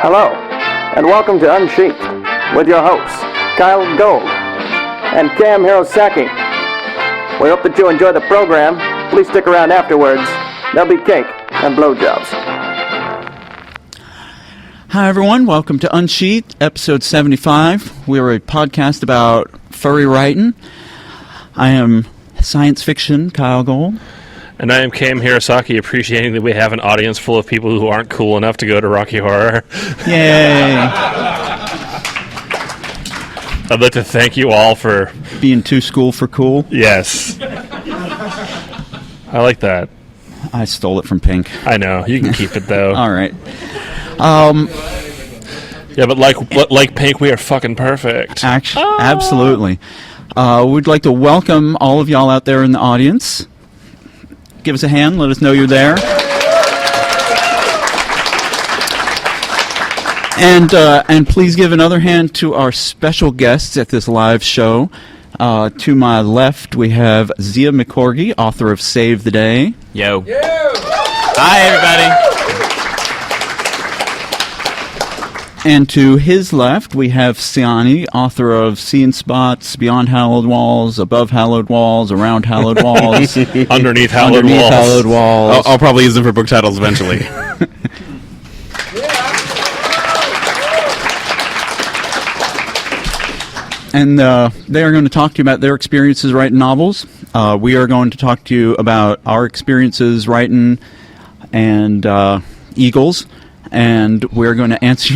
Hello, and welcome to Unsheathed with your hosts, Kyle Gold and Cam Hirosaki. We hope that you enjoy the program. Please stick around afterwards. There'll be cake and blowjobs. Hi, everyone. Welcome to Unsheathed, episode 75. We're a podcast about furry writing. I am science fiction Kyle Gold. And I am Cam Hirosaki, appreciating that we have an audience full of people who aren't cool enough to go to Rocky Horror. Yay! I'd like to thank you all for... being too school for cool? Yes. I like that. I stole it from Pink. I know. You can keep it, though. All right. Yeah, but like Pink, we are fucking perfect. Absolutely. We'd like to welcome all of y'all out there in the audience. Give us a hand. Let us know you're there. And please give another hand to our special guests at this live show. To my left, we have Zia McCorgi, author of Save the Day. Yo. Hi, everybody. And to his left, we have Cyanni, author of Seeing Spots, Beyond Hallowed Walls, Above Hallowed Walls, Around Hallowed Walls, Underneath Hallowed Walls. I'll probably use them for book titles eventually. And they are going to talk to you about their experiences writing novels. We are going to talk to you about our experiences writing and Eagles. And we're going to answer.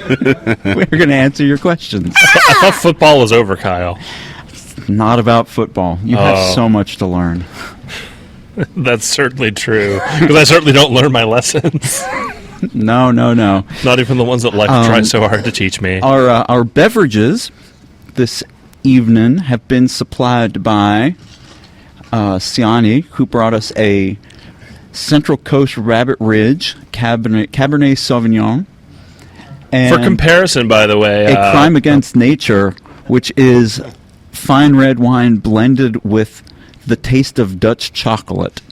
We're going to answer your questions. I thought football was over, Kyle. It's not about football. You have so much to learn. That's certainly true. Because I certainly don't learn my lessons. No. Not even the ones that life tries so hard to teach me. Our beverages this evening have been supplied by Cyanni, who brought us a Central Coast Rabbit Ridge Cabernet Sauvignon. And for comparison, by the way... a Crime Against Nature, which is fine red wine blended with the taste of Dutch chocolate.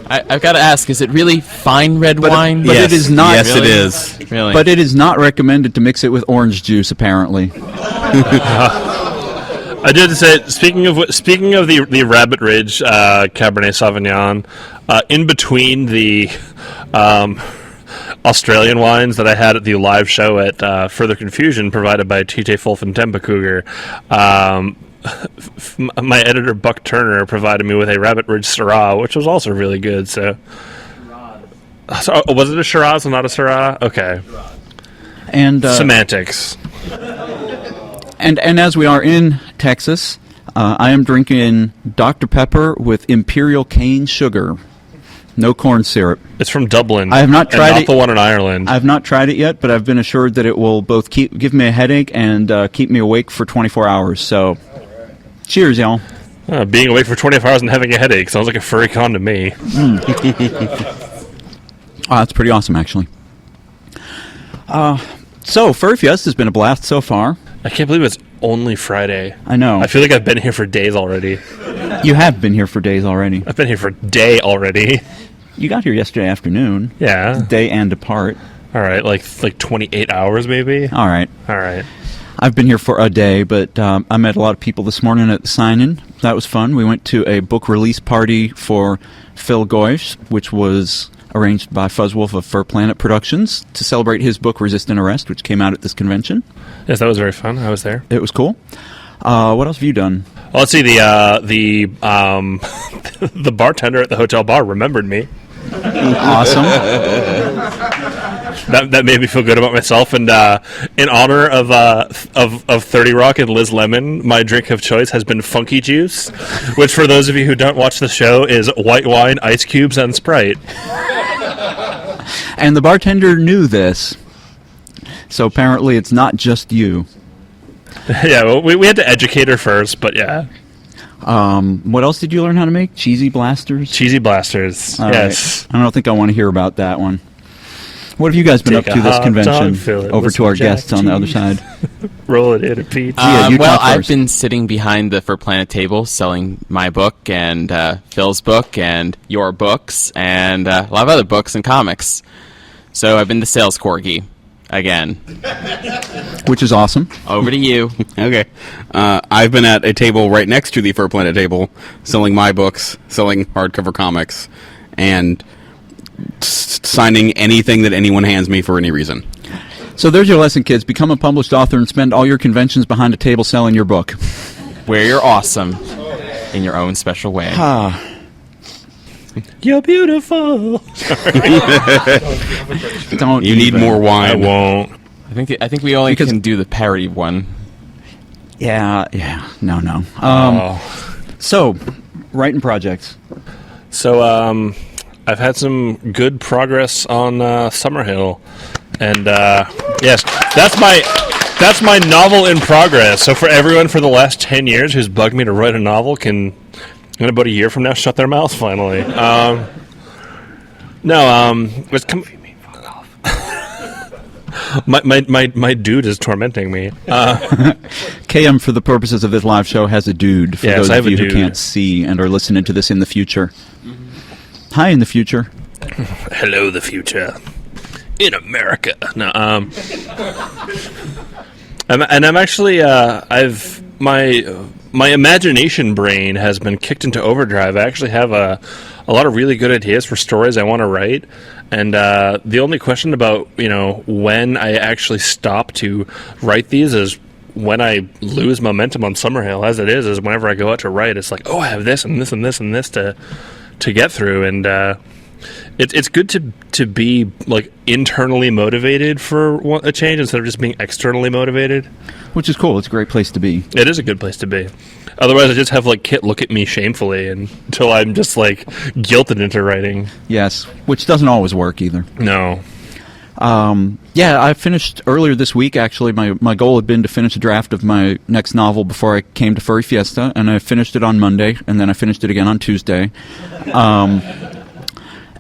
I've got to ask, is it really fine red wine? But yes. It is not. Yes, really? It is. Really? But it is not recommended to mix it with orange juice, apparently. I did say, speaking of the Rabbit Ridge Cabernet Sauvignon, in between the Australian wines that I had at the live show at Further Confusion, provided by TJ Fulf and Tempa Cougar, my editor Buck Turner provided me with a Rabbit Ridge Syrah, which was also really good. So was it a Shiraz and not a Syrah? Okay. And semantics. And as we are in Texas, I am drinking Dr. Pepper with Imperial cane sugar. No corn syrup. It's from Dublin. I have not tried not it. The one in Ireland. I have not tried it yet, but I've been assured that it will both give me a headache and keep me awake for 24 hours. So, cheers, y'all. Being awake for 24 hours and having a headache sounds like a furry con to me. That's pretty awesome, actually. So, Furry Fest has been a blast so far. I can't believe it's only Friday. I know. I feel like I've been here for days already. You have been here for days already. I've been here for a day already. You got here yesterday afternoon. Yeah. Day and apart. All right, like 28 hours maybe? All right. I've been here for a day, but I met a lot of people this morning at the sign-in. That was fun. We went to a book release party for Phil Goysh, which was arranged by Fuzzwolf of Fur Planet Productions to celebrate his book Resistant Arrest, which came out at this convention. Yes, that was very fun. I was there. It was cool. What else have you done? Well, let's see. The bartender at the hotel bar remembered me. Awesome. That made me feel good about myself. And in honor of 30 Rock and Liz Lemon, my drink of choice has been Funky Juice, which for those of you who don't watch the show is white wine, ice cubes, and Sprite. And the bartender knew this, so apparently it's not just you. Yeah, well, we had to educate her first, but yeah. What else did you learn how to make? Cheesy blasters? Cheesy blasters, yes. Right. I don't think I want to hear about that one. What have you guys been up to this convention? Over to our guests on the other side. Roll it in a peach. Well, I've been sitting behind the Fur Planet table selling my book and Phil's book and your books and a lot of other books and comics. So I've been the sales corgi again. Which is awesome. Over to you. Okay. I've been at a table right next to the Fur Planet table, selling my books, selling hardcover comics, and signing anything that anyone hands me for any reason. So there's your lesson, kids. Become a published author and spend all your conventions behind a table selling your book. Where you're awesome in your own special way. You're beautiful. Don't You need more I wine. won't. I think we only can do the parody one. Yeah. No. So, writing projects. So, I've had some good progress on Summerhill, and yes, that's my novel in progress. So, for everyone for the last 10 years who's bugged me to write a novel, can in about a year from now shut their mouths finally. It's my dude is tormenting me. KM, for the purposes of this live show, has a dude. For Yes, those I of have a you who dude. can't see and are listening to this in the future. Hi, in the future. Hello, the future in America. No, I'm actually I've my imagination brain has been kicked into overdrive. I actually have a lot of really good ideas for stories I want to write, and the only question about when I actually stop to write these is when I lose momentum on Summerhill. As it is whenever I go out to write, it's like, oh, I have this and this and this and this to get through, and it's good to be like internally motivated for a change instead of just being externally motivated. Which is cool. It's a great place to be. It is a good place to be. Otherwise, I just have like Kit look at me shamefully until I'm just like guilted into writing. Yes, which doesn't always work either. No. Yeah, I finished earlier this week, actually. My goal had been to finish a draft of my next novel before I came to Furry Fiesta, and I finished it on Monday, and then I finished it again on Tuesday.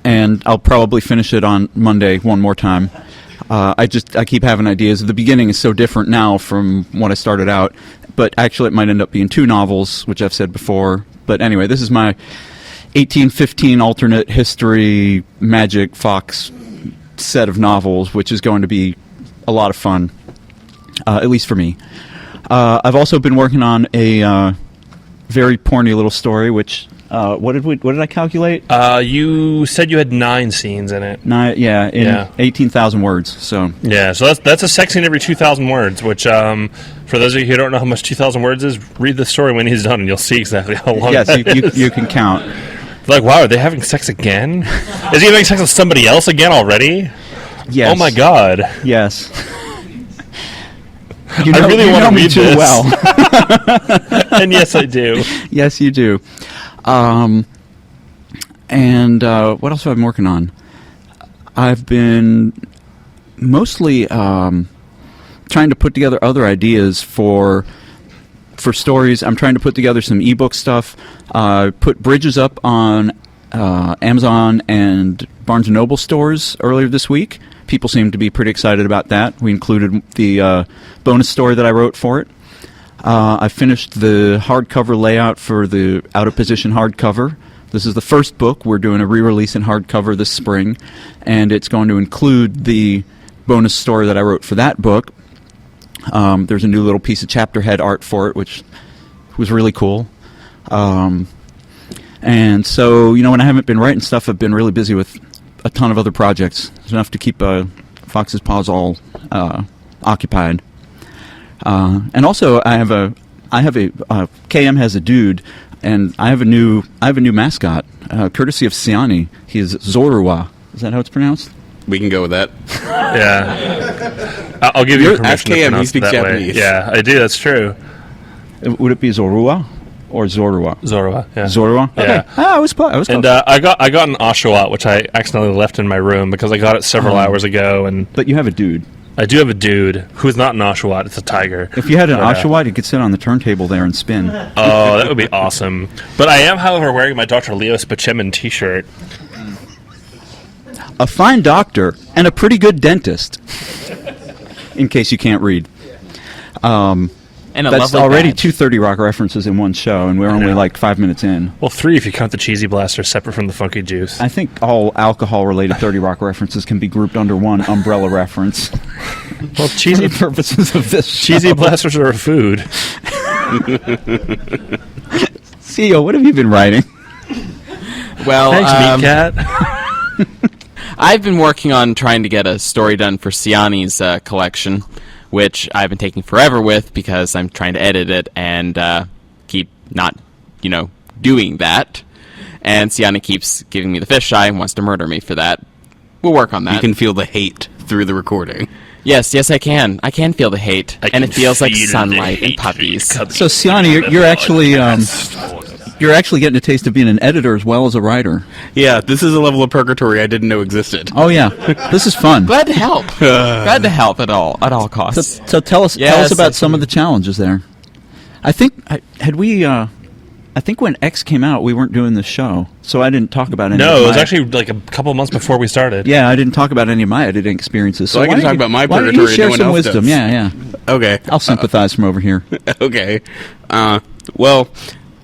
And I'll probably finish it on Monday one more time. I keep having ideas. The beginning is so different now from when I started out, but actually it might end up being 2 novels, which I've said before. But anyway, this is my 1815 alternate history Magic Fox set of novels, which is going to be a lot of fun, at least for me. I've also been working on a very porny little story, which what did I calculate? You said you had 9 scenes in it. 18,000 words. So Yeah, so that's a sex scene every 2,000 words, which, for those of you who don't know how much 2,000 words is, read the story when he's done and you'll see exactly how long yes, that is. you can count. Like, wow, are they having sex again? Is he having sex with somebody else again already? Yes. Oh my god. Yes. I really want to me read too this. well. And yes, I do. Yes, you do. And what else have I been working on? I've been mostly trying to put together other ideas for stories. I'm trying to put together some ebook stuff. Put Bridges up on Amazon and Barnes & Noble stores earlier this week. People seem to be pretty excited about that. We included the bonus story that I wrote for it. I finished the hardcover layout for the Out of Position hardcover. This is the first book. We're doing a re-release in hardcover this spring, and it's going to include the bonus story that I wrote for that book. There's a new little piece of chapter head art for it, which was really cool. And so, when I haven't been writing stuff, I've been really busy with a ton of other projects. It's enough to keep Fox's Paws all occupied. And also, I have a KM has a dude, and I have a new mascot, courtesy of Cyanni. He is Zorua. Is that how it's pronounced? We can go with that. Yeah. I'll give you permission ask to KM, he pronounce it speaks that Japanese. way. Yeah, I do. That's true. Would it be Zorua or Zorua? Zorua. Yeah. Zorua. Yeah. Okay. I was close. And I got an Oshawott, which I accidentally left in my room because I got it several hours ago, and But you have a dude. I do have a dude who's not an Oshawott. It's a tiger. If you had an But, Oshawott, you could sit on the turntable there and spin. Oh, that would be awesome. But I am, however, wearing my Dr. Leo Spachemin t-shirt. A fine doctor and a pretty good dentist. In case you can't read. And And a That's lovely already badge. two 30 Rock references in one show, and we're only like 5 minutes in. Well, 3 if you count the cheesy blaster separate from the funky juice. I think all alcohol-related 30 Rock references can be grouped under one umbrella reference. Well, For cheesy the purposes of this show. cheesy blasters are a food. CEO, what have you been writing? Well, Thanks, Meat Cat. I've been working on trying to get a story done for Cyanni's collection, which I've been taking forever with because I'm trying to edit it and keep not, doing that. And Cyanni keeps giving me the fisheye and wants to murder me for that. We'll work on that. You can feel the hate through the recording. Yes, I can. I can feel the hate, and it feels like sunlight and puppies. So, Cyanni, you're actually getting a taste of being an editor as well as a writer. Yeah, this is a level of purgatory I didn't know existed. Oh yeah, this is fun. Glad to help. Glad to help at all costs. So tell us Yes, about some of the challenges there. I think I think when X came out, we weren't doing this show, so I didn't talk about any. No, of it was my- actually like a couple months before we started. Yeah, I didn't talk about any of my editing experiences. So I why can don't talk you- about my why don't purgatory you and share no one some else wisdom? does. Yeah. Okay. I'll sympathize from over here. Okay. Well,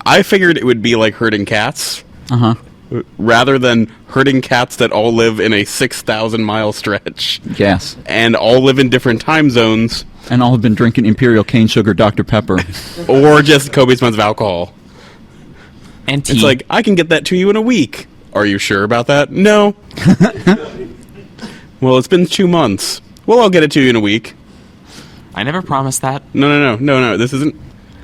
I figured it would be like herding cats. Uh huh. Rather than herding cats that all live in a 6,000-mile stretch Yes. and all live in different time zones, And all have been drinking Imperial Cane Sugar Dr. Pepper. or just copious amounts of alcohol. And tea. It's like, I can get that to you in a week. Are you sure about that? No. Well, it's been 2 months. Well, I'll get it to you in a week. I never promised that. No. This isn't.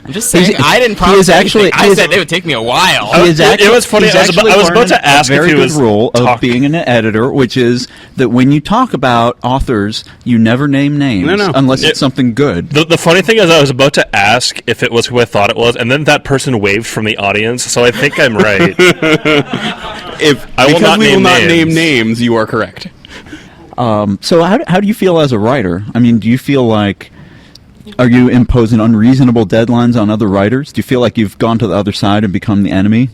I'm just saying, I didn't he promise is actually- anything. he I is- said it would take me a while. He is It was funny, he's I was about- actually I was about learned to ask a very if he good was rule of talking. being an editor, which is that when you talk about authors, you never name names No. unless it's something good. The funny thing is, I was about to ask if it was who I thought it was, and then that person waved from the audience, so I think I'm right. If I will because not we name will not name names. names, you are correct. So how do you feel as a writer? I mean, do you feel like, are you imposing unreasonable deadlines on other writers? Do you feel like you've gone to the other side and become the enemy?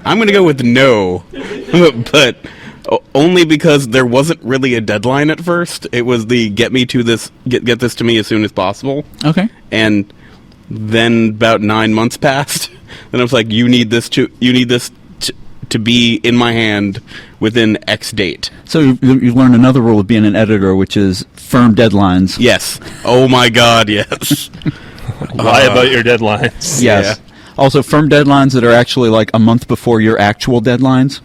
I'm going to go with no, but only because there wasn't really a deadline at first. It was the get this to me as soon as possible. Okay. And then about 9 months passed, and I was like, you need this to be in my hand within X date. So you've learned another rule of being an editor, which is firm deadlines. Yes. Oh my God, yes. Lie about your deadlines. Yes. Also, firm deadlines that are actually like a month before your actual deadlines,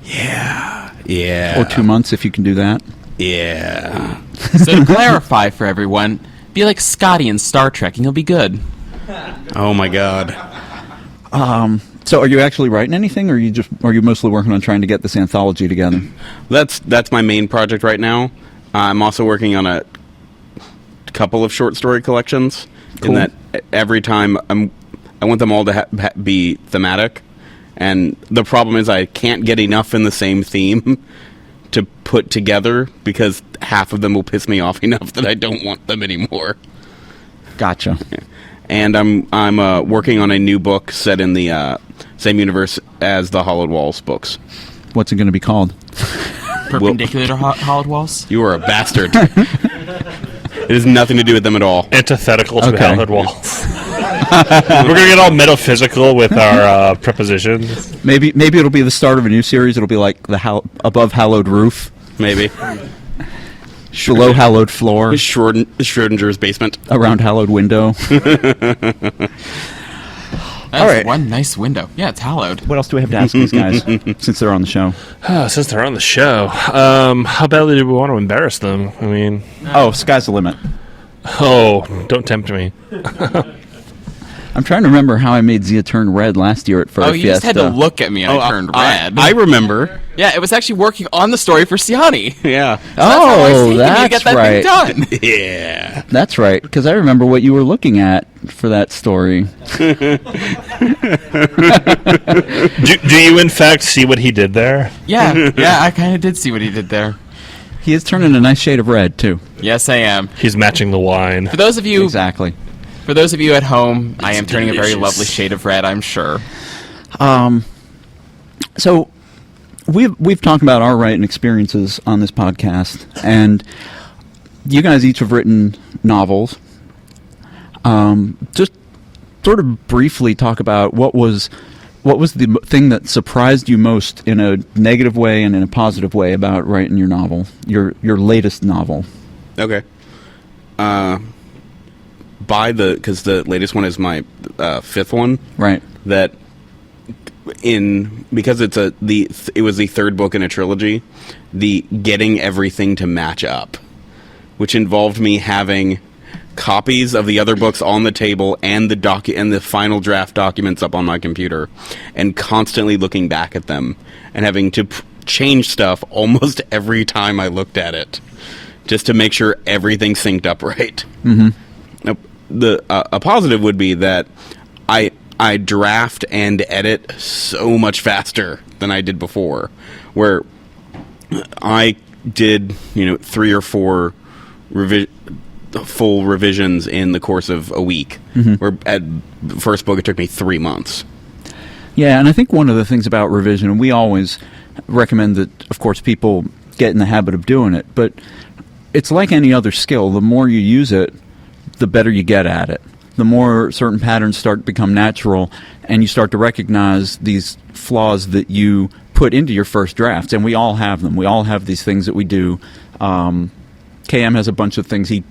Yeah. or 2 months if you can do that. Yeah. So to clarify for everyone, be like Scotty in Star Trek and you'll be good. Oh my God. So, are you actually writing anything, or are you mostly working on trying to get this anthology together? That's my main project right now. I'm also working on a couple of short story collections. Cool. In that every time I want them all to be thematic, and the problem is I can't get enough in the same theme to put together because half of them will piss me off enough that I don't want them anymore. Gotcha. And I'm working on a new book set in the same universe as the Hollowed Walls books. What's it going to be called? Perpendicular to Hollowed Walls? You are a bastard. It has nothing to do with them at all. Antithetical to Okay. Hallowed Walls. We're going to get all metaphysical with our prepositions. Maybe it'll be the start of a new series. It'll be like the above hallowed roof, Maybe. below hallowed floor, Schrodinger's basement. around hallowed window. That's All right. one nice window. Yeah, it's hallowed. What else do we have to ask these guys since they're on the show? Since they're on the show, how badly do we want to embarrass them? I mean, Oh, sky's the limit. don't tempt me. I'm trying to remember how I made Zia turn red last year at Fur Oh, you just had to Fiesta. look at me and I turned red. I remember. Yeah, it was actually working on the story for Cyanni. Yeah. Oh, to that's get that right. thing done. Yeah. That's right, because I remember what you were looking at for that story. Do you in fact see what he did there? Yeah, I kind of did see what he did there. He is turning a nice shade of red too. Yes, I am. He's matching the wine. For those of you Exactly. For those of you at home, I am turning a very lovely shade of red, I'm sure. So we've talked about our writing experiences on this podcast, and you guys each have written novels. Just sort of briefly talk about what was the thing that surprised you most in a negative way and in a positive way about writing your novel, your latest novel. Okay. Because the latest one is my fifth one. Right. That because it was the third book in a trilogy, the getting everything to match up, which involved me having copies of the other books on the table and the final draft documents up on my computer, and constantly looking back at them and having to change stuff almost every time I looked at it, just to make sure everything synced up right. Mm-hmm. A positive would be that I draft and edit so much faster than I did before, where I did 3 or 4 full revisions in the course of a week. Mm-hmm. Where at the first book it took me 3 months. Yeah, and I think one of the things about revision, and we always recommend that, of course, people get in the habit of doing it, but it's like any other skill. The more you use it, the better you get at it. The more certain patterns start to become natural, and you start to recognize these flaws that you put into your first drafts, and we all have them. We all have these things that we do. KM has a bunch of things he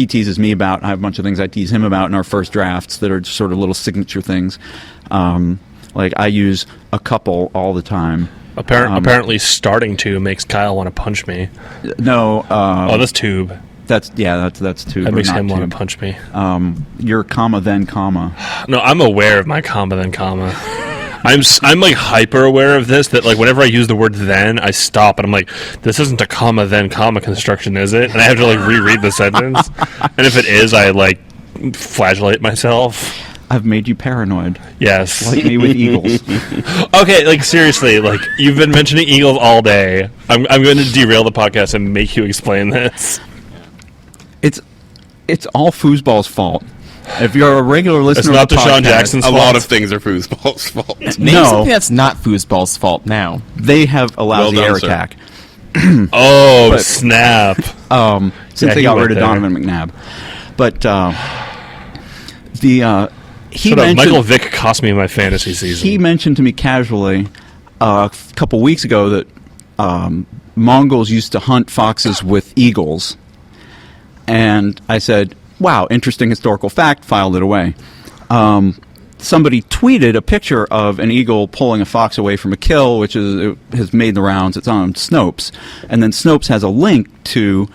teases me about. I have a bunch of things I tease him about in our first drafts that are just sort of little signature things. Like I use a couple all the time. Apparently, starting to makes Kyle want to punch me. No. This tube. That's tube. That makes not him tube. want to punch me. Your comma then comma. No, I'm aware of my comma then comma. I'm like hyper aware of this, that like whenever I use the word then, I stop and I'm like, this isn't a comma then comma construction, is it? And I have to like reread the sentence. And if it is, I like flagellate myself. I've made you paranoid. Yes. Like me with eagles. Okay, like seriously, like you've been mentioning eagles all day. I'm going to derail the podcast and make you explain this. It's all foosball's fault. If you're a regular listener, It's not of the Deshaun podcast, Jackson's A fault. lot of things are foosball's fault. Name something that's not foosball's fault now. they have a lousy Well done, air sir. attack. Oh, But- snap. Since Yeah, they he got went rid of there. Donovan McNabb. But he Shut up. mentioned Michael Vick cost me my fantasy season. he mentioned to me casually a couple weeks ago that Mongols used to hunt foxes with eagles. And I said, wow, interesting historical fact, filed it away. Somebody tweeted a picture of an eagle pulling a fox away from a kill, which has made the rounds. It's on Snopes. And then Snopes has a link to,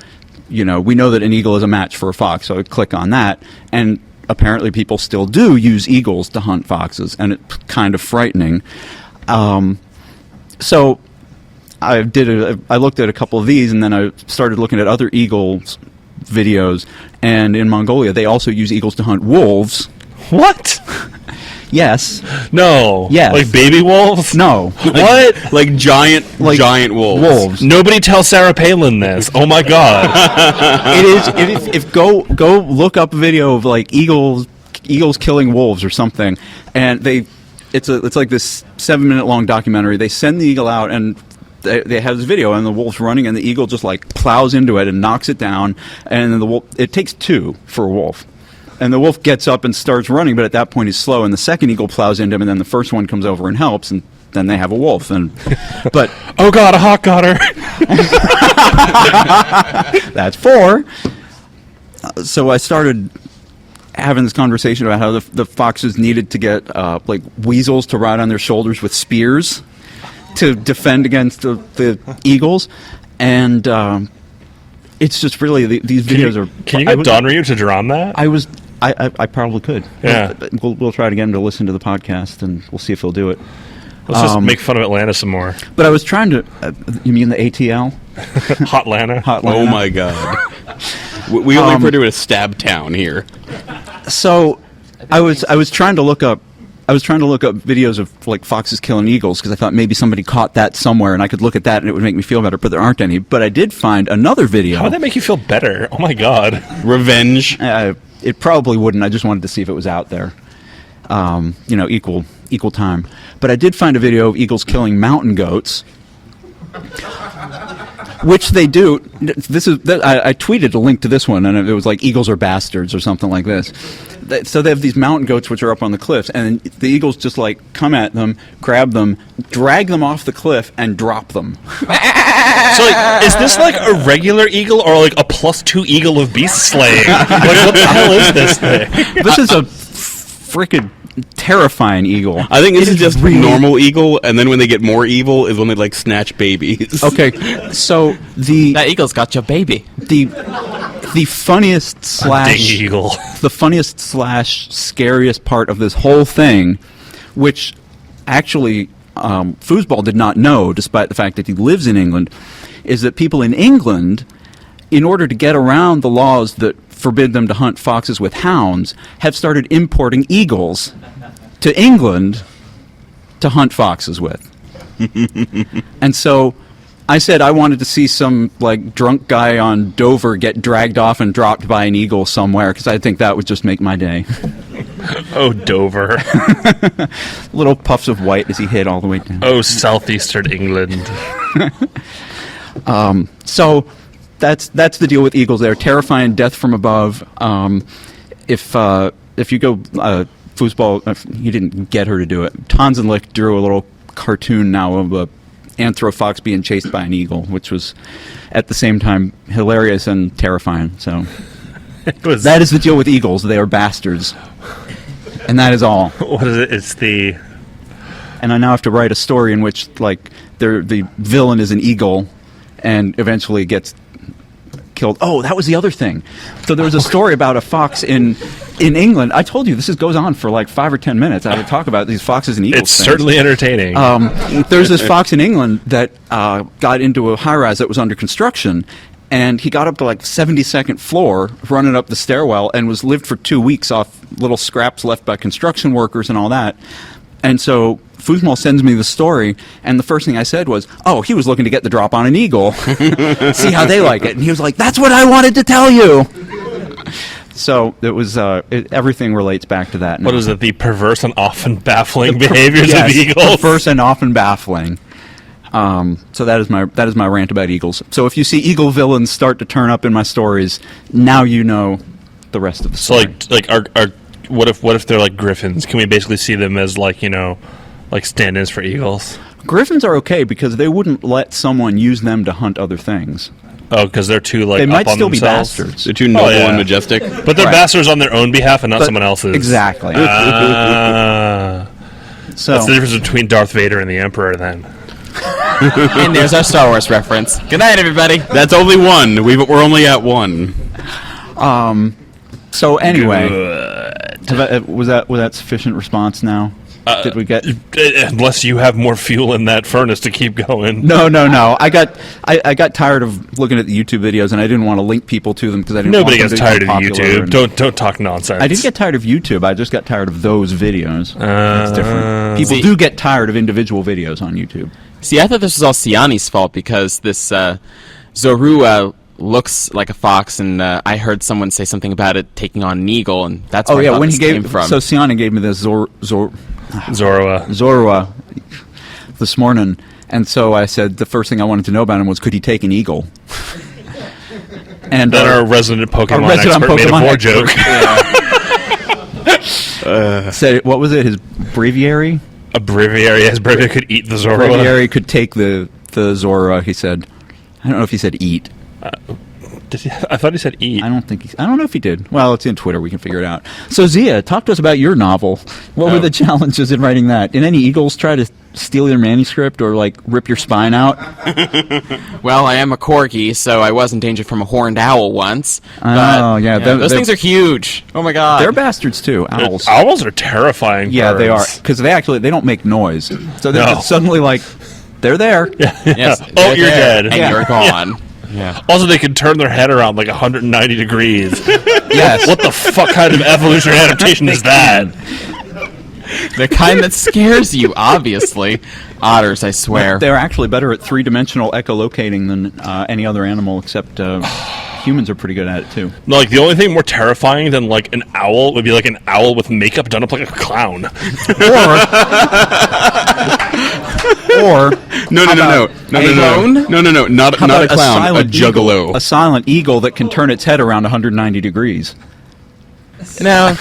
we know that an eagle is a match for a fox, so I click on that. And apparently people still do use eagles to hunt foxes, and it's kind of frightening. So I looked at a couple of these, and then I started looking at other eagles videos, and in Mongolia they also use eagles to hunt wolves. What? Yes. No. Yes. Like baby wolves? No. What? Like giant wolves. Wolves. Nobody tell Sarah Palin this. Oh my god. It is. If go look up a video of like eagles killing wolves or something, and it's like this 7-minute long documentary. They send the eagle out, and they have this video, and the wolf's running, and the eagle just like plows into it and knocks it down, and then the wolf. It takes 2 for a wolf. And the wolf gets up and starts running, but at that point he's slow, and the second eagle plows into him, and then the first one comes over and helps, and then they have a wolf. But Oh god, a hawk got her. that's 4. So I started having this conversation about how the foxes needed to get like weasels to ride on their shoulders with spears to defend against the eagles, and it's just really these videos are. Can you get Donryu to draw on that? I probably could. Yeah. We'll try to get him to listen to the podcast, and we'll see if he'll do it. Let's just make fun of Atlanta some more. But I was trying to. You mean the ATL? Hot Atlanta. Oh my god. We only refer to it as Stab Town here. So I was trying to look up. I was trying to look up videos of like foxes killing eagles because I thought maybe somebody caught that somewhere and I could look at that and it would make me feel better, but there aren't any. But I did find another video. How would that make you feel better? Oh my god. Revenge. It probably wouldn't. I just wanted to see if it was out there. Equal time. But I did find a video of eagles killing mountain goats, which they do. I tweeted a link to this one, and it was like eagles are bastards or something like this. So they have these mountain goats which are up on the cliffs, and the eagles just like come at them, grab them, drag them off the cliff, and drop them. So, like, is this like a regular eagle or like a +2 eagle of beast slaying? Like, what the hell is this thing? This is a freaking terrifying eagle. I think this It is just really- normal eagle, and then when they get more evil is when they like snatch babies. Okay, so That eagle's got your baby. the funniest Ding eagle. the funniest / scariest part of this whole thing, which actually Foosball did not know, despite the fact that he lives in England, is that people in England, in order to get around the laws that forbid them to hunt foxes with hounds, have started importing eagles to England to hunt foxes with. And so I said I wanted to see some like drunk guy on Dover get dragged off and dropped by an eagle somewhere, because I think that would just make my day. Oh, Dover. Little puffs of white as he hit all the way down. Oh, southeastern England. So that's the deal with eagles. They're terrifying, death from above. If you go foosball, he didn't get her to do it. Tonsenlick drew a little cartoon now of a anthrofox being chased by an eagle, which was at the same time hilarious and terrifying. So that is the deal with eagles. They are bastards, and that is all. What is it? It's the... And I now have to write a story in which like the villain is an eagle, and eventually gets killed. Oh, that was the other thing. So there was a story about a fox in England. I told you this goes on for like 5 or 10 minutes. I would talk about these foxes and eagles. It's things. certainly entertaining. There's this fox in England that got into a high-rise that was under construction, and he got up to like 72nd floor, running up the stairwell, and was lived for 2 weeks off little scraps left by construction workers and all that. And so Foosball sends me the story, and the first thing I said was, "Oh, he was looking to get the drop on an eagle. See how they like it." And he was like, "That's what I wanted to tell you." So it was everything relates back to that. What is it? The perverse and often baffling behaviors Yes, of eagles. perverse and often baffling. So that is my rant about eagles. So if you see eagle villains start to turn up in my stories, now you know the rest of the So story. like are what if they're like griffins? Can we basically see them as like, you know, like stand-ins for eagles? Griffins are okay because they wouldn't let someone use them to hunt other things. Oh, because they're too like They up might on still be themselves? bastards. They're too noble yeah. and majestic. But they're Right. bastards on their own behalf and not But- someone else's. Exactly. So That's the difference between Darth Vader and the Emperor, then. And there's our Star Wars reference. Good night, everybody. That's only one. We're only at one. so anyway, was that sufficient response now? Did we get? Unless you have more fuel in that furnace to keep going. No. I got tired of looking at the YouTube videos, and I didn't want to link people to them because I didn't. Nobody want them gets to tired become of popular YouTube. and- Don't talk nonsense. I didn't get tired of YouTube. I just got tired of those videos. That's different. People See- do get tired of individual videos on YouTube. See, I thought this was all Cyanni's fault because this Zorua looks like a fox, and I heard someone say something about it taking on an eagle, and that's where I thought when this he gave came from. so Cyanni gave me this Zorua. Zorua this morning, and so I said the first thing I wanted to know about him was could he take an eagle? And Then our resident Pokemon expert made a more joke. Said what was it? His breviary? A breviary. Yes, breviary could eat the Zorua. Breviary could take the Zorua. He said. I don't know if he said eat. I thought he said eat. I don't know if he did. Well, it's in Twitter. We can figure it out. So Zia, talk to us about your novel. What were the challenges in writing that? Did any eagles try to steal your manuscript or like rip your spine out? Well, I am a corgi, so I was in danger from a horned owl once. Oh, yeah, those things are huge. Oh my god, They're bastards too. Owls. Owls are terrifying. Yeah, they are birds. because they don't make noise. So they're No. just suddenly like they're there. Yes. Oh, they're you're there, dead. and Yeah. you're gone. Yeah. Also, they can turn their head around like 190 degrees. Yes. What the fuck kind of evolutionary adaptation is that? The kind that scares you, obviously. Otters, I swear. They're actually better at three-dimensional echolocating than any other animal, except humans are pretty good at it too. No, like the only thing more terrifying than like an owl would be like an owl with makeup done up like a clown. Or No, not a how about clown, a silent juggalo. eagle, a silent eagle that can turn its head around 190 degrees. No.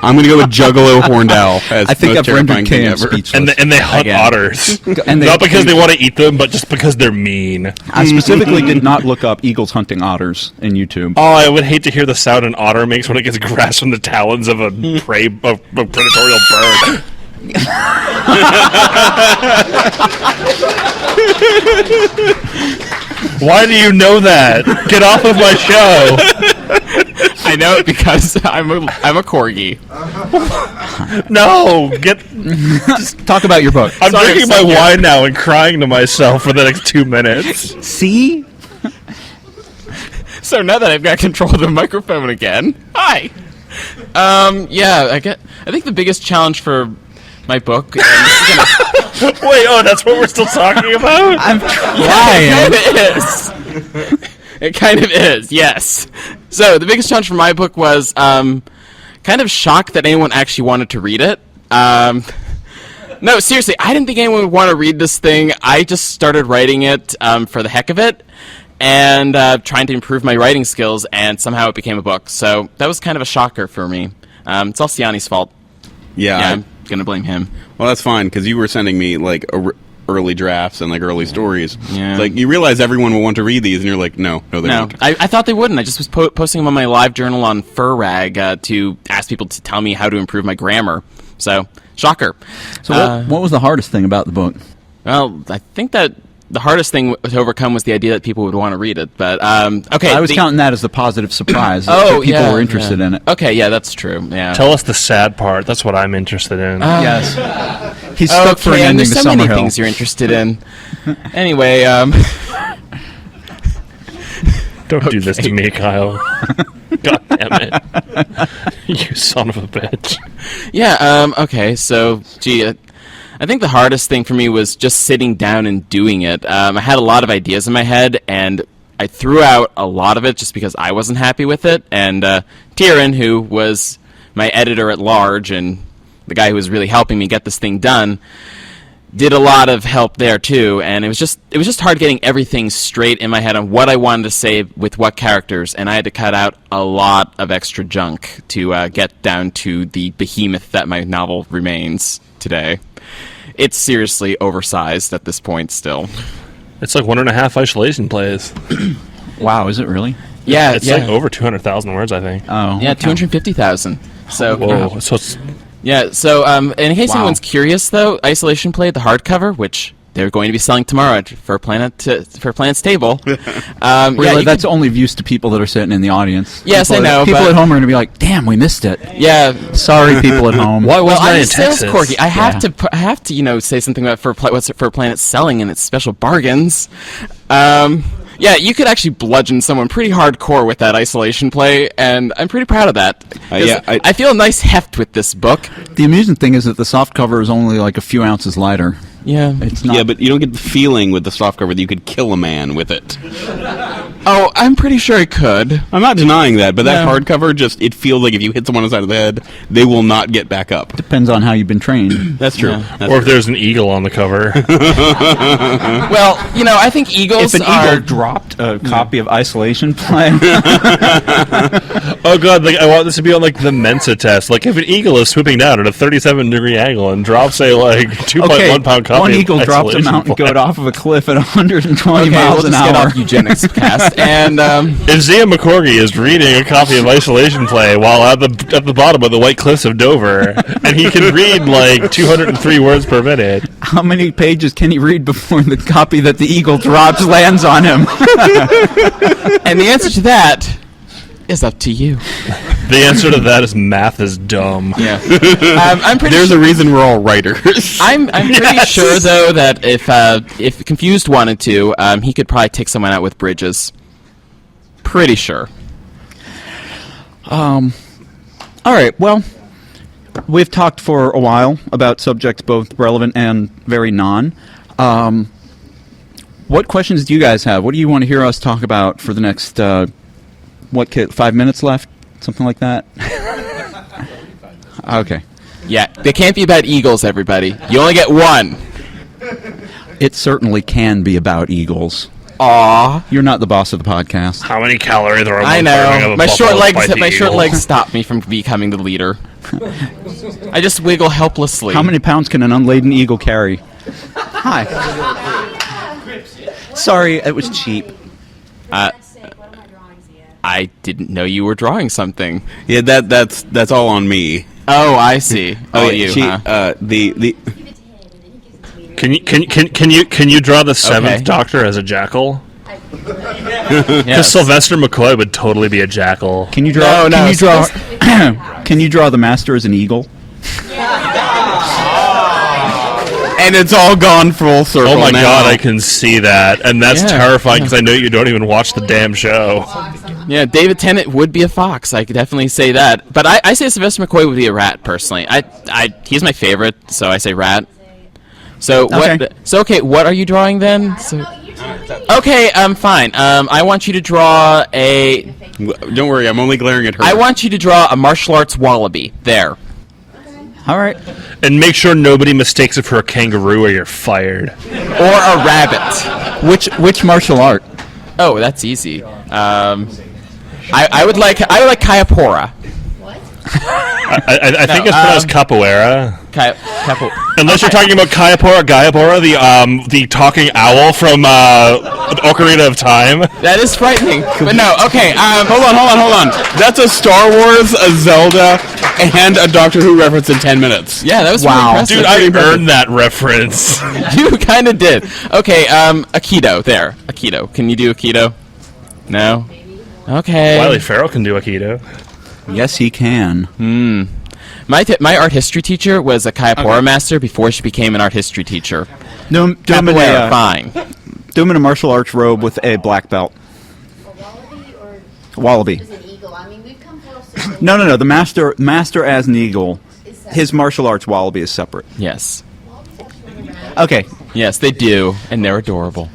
I'm gonna go with juggalo horned owl. As I think most I've terrifying rendered thing Cam ever. speechless. And they hunt Again. otters. And they- not because they want to eat them, but just because they're mean. I specifically did not look up eagles hunting otters in YouTube. Oh, I would hate to hear the sound an otter makes when it gets grasped from the talons of a predatorial bird. Why do you know that? Get off of my show. I know it because I'm a corgi. No, Just talk about your book. I'm Sorry, drinking my I'm stuck wine now and crying to myself for the next 2 minutes. See? So now that I've got control of the microphone again, hi. Yeah, I think the biggest challenge for my book. And this is gonna, Wait, that's what we're still talking about? I'm it trying. kind of is. It kind of is, yes. So the biggest challenge for my book was kind of shocked that anyone actually wanted to read it. No, seriously, I didn't think anyone would want to read this thing. I just started writing it for the heck of it and trying to improve my writing skills, and somehow it became a book. So that was kind of a shocker for me. It's all Cyanni's fault. Yeah. Yeah, I'm going to blame him. Well, that's fine because you were sending me like early drafts and like early stories. Yeah. Like you realize everyone will want to read these, and you're like, no, they No, won't. I thought they wouldn't. I just was posting them on my live journal on Fur Rag to ask people to tell me how to improve my grammar. So, shocker. So what was the hardest thing about the book? Well, I think that the hardest thing to overcome was the idea that people would want to read it. But okay, I was counting that as the positive surprise. Oh, that people yeah, were interested yeah. in it. Okay, yeah, that's true. Yeah. Tell us the sad part. That's what I'm interested in. Yes. He's stuck for an Okay, and ending there's to so many Summerhill. things you're interested in. Anyway, Don't do this to me, Kyle. God damn it. You son of a bitch. yeah. Okay, so gee. I think the hardest thing for me was just sitting down and doing it. I had a lot of ideas in my head, and I threw out a lot of it just because I wasn't happy with it. And Tyrion, who was my editor at large and the guy who was really helping me get this thing done, did a lot of help there too. And it was just hard getting everything straight in my head on what I wanted to say with what characters. And I had to cut out a lot of extra junk to get down to the behemoth that my novel remains today. It's seriously oversized at this point still. It's like 1.5 isolation plays. Wow, is it really? Yeah, It's yeah. like over 200,000 words, I think. Oh. Yeah, okay. 250,000. So, Whoa. So it's yeah. So, in case Wow. anyone's curious, though, Isolation Play, the hardcover, which they're going to be selling tomorrow for Planet's Table. Really, yeah, that's only of use to people that are sitting in the audience. Yes, People I know, People but- at home are going to be like, "Damn, we missed it." yeah. Sorry, people at home. Why Well, wasn't I I'm in a sales Texas? corgi. I have Yeah. to. I have to. Say something about what's Fur Planet selling and its special bargains. Yeah, you could actually bludgeon someone pretty hardcore with that Isolation Play, and I'm pretty proud of that. 'Cause yeah, I feel a nice heft with this book. The amusing thing is that the soft cover is only like a few ounces lighter. Yeah. It's not. Yeah, but you don't get the feeling with the softcover that you could kill a man with it. Oh, I'm pretty sure I could. I'm not denying that, but that No. hardcover it feels like if you hit someone on the side of the head, they will not get back up. depends on how you've been trained. That's true. Yeah. That's Or if true. there's an eagle on the cover. Well, I think eagles If an are. eagle dropped a copy of Isolation Play, Oh god, I want this to be on the Mensa test. If an eagle is swooping down at a 37-degree angle and drops a 2.1 pound copy one of eagle dropped a Isolation mountain Play. goat off of a cliff at 120 Okay, miles we'll an just get hour. off eugenics cast, and If Zia McCorgi is reading a copy of Isolation Play while at the bottom of the White Cliffs of Dover, and he can read 203 words per minute, How many pages can he read before the copy that the eagle drops lands on him? and the answer to that is up to you. the answer to that is math is dumb. Yeah, I'm pretty. There's a reason we're all writers. I'm pretty sure though that if Confused wanted to, he could probably take someone out with bridges. Pretty sure. All right, well, we've talked for a while about subjects both relevant and very non. What questions do you guys have? What do you want to hear us talk about for the next, 5 minutes left? Something like that? Okay. Yeah, they can't be about eagles, everybody. You only get one. It certainly can be about eagles. Aw. You're not the boss of the podcast. How many calories are I know. My short legs stop me from becoming the leader. I just wiggle helplessly. How many pounds can an unladen eagle carry? Hi. Sorry, it was cheap. I didn't know you were drawing something. Yeah, that's all on me. Oh, I see. Oh, you. The Can you draw the seventh Doctor as a jackal? Because Yes. Sylvester McCoy would totally be a jackal. Can you draw? No, Can you draw? Can you draw the master as an eagle? and it's all gone full circle. Oh my now. god, I can see that, and that's Yeah. terrifying because I know you don't even watch the damn show. Yeah, David Tennant would be a fox. I could definitely say that. But I say Sylvester McCoy would be a rat, personally. He's my favorite, so I say rat. So Okay. what are you drawing then? Okay, fine. I want you to draw a. Don't worry, I'm only glaring at her. I want you to draw a martial arts wallaby. There. All right. And make sure nobody mistakes it for a kangaroo or you're fired. Or a rabbit. Which martial art? Oh, that's easy. I would like Kayapora. I think it's pronounced capoeira. Unless you're talking about Kayapora, the talking owl from Ocarina of Time. That is frightening. But no, okay. Hold on. That's a Star Wars, a Zelda, and a Doctor Who reference in 10 minutes. Yeah, that was Wow. really Dude, impressive. I earned that reference. You kind of did. Okay, Aikido. There. Aikido. Can you do Aikido? No? Okay. Wiley Farrell can do Aikido. Yes, he can. My art history teacher was a Kayapora master before she became an art history teacher. Do him in Capoeira, a fine. do him in a martial arts robe with a black belt. Wallaby. Is an eagle. I mean, we've come full circle. No. The master as an eagle. His martial arts wallaby is separate. Yes. Okay. Yes, they do, and they're adorable.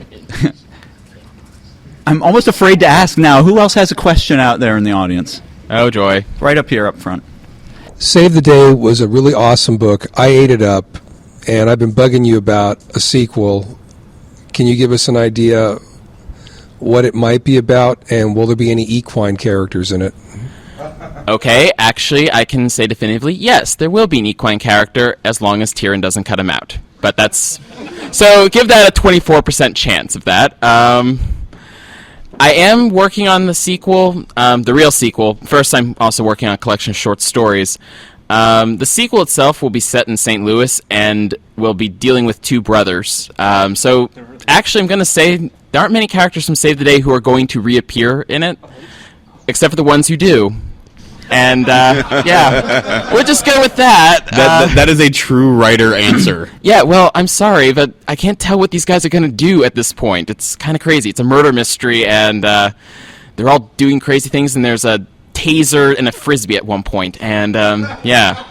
I'm almost afraid to ask now. Who else has a question out there in the audience? Oh, joy. Right up here, up front. Save the Day was a really awesome book. I ate it up, and I've been bugging you about a sequel. Can you give us an idea what it might be about, and will there be any equine characters in it? Okay, actually, I can say definitively, yes, there will be an equine character as long as Tyrion doesn't cut him out. But that's... So, give that a 24% chance of that. I am working on the sequel, the real sequel. First, I'm also working on a collection of short stories. The sequel itself will be set in St. Louis and will be dealing with two brothers. So, actually, I'm going to say there aren't many characters from Save the Day who are going to reappear in it, except for the ones who do. And, yeah, we'll just go with that. That is a true writer answer. Yeah, well, I'm sorry, but I can't tell what these guys are going to do at this point. It's kind of crazy. It's a murder mystery, and they're all doing crazy things, and there's a taser and a frisbee at one point, and, yeah.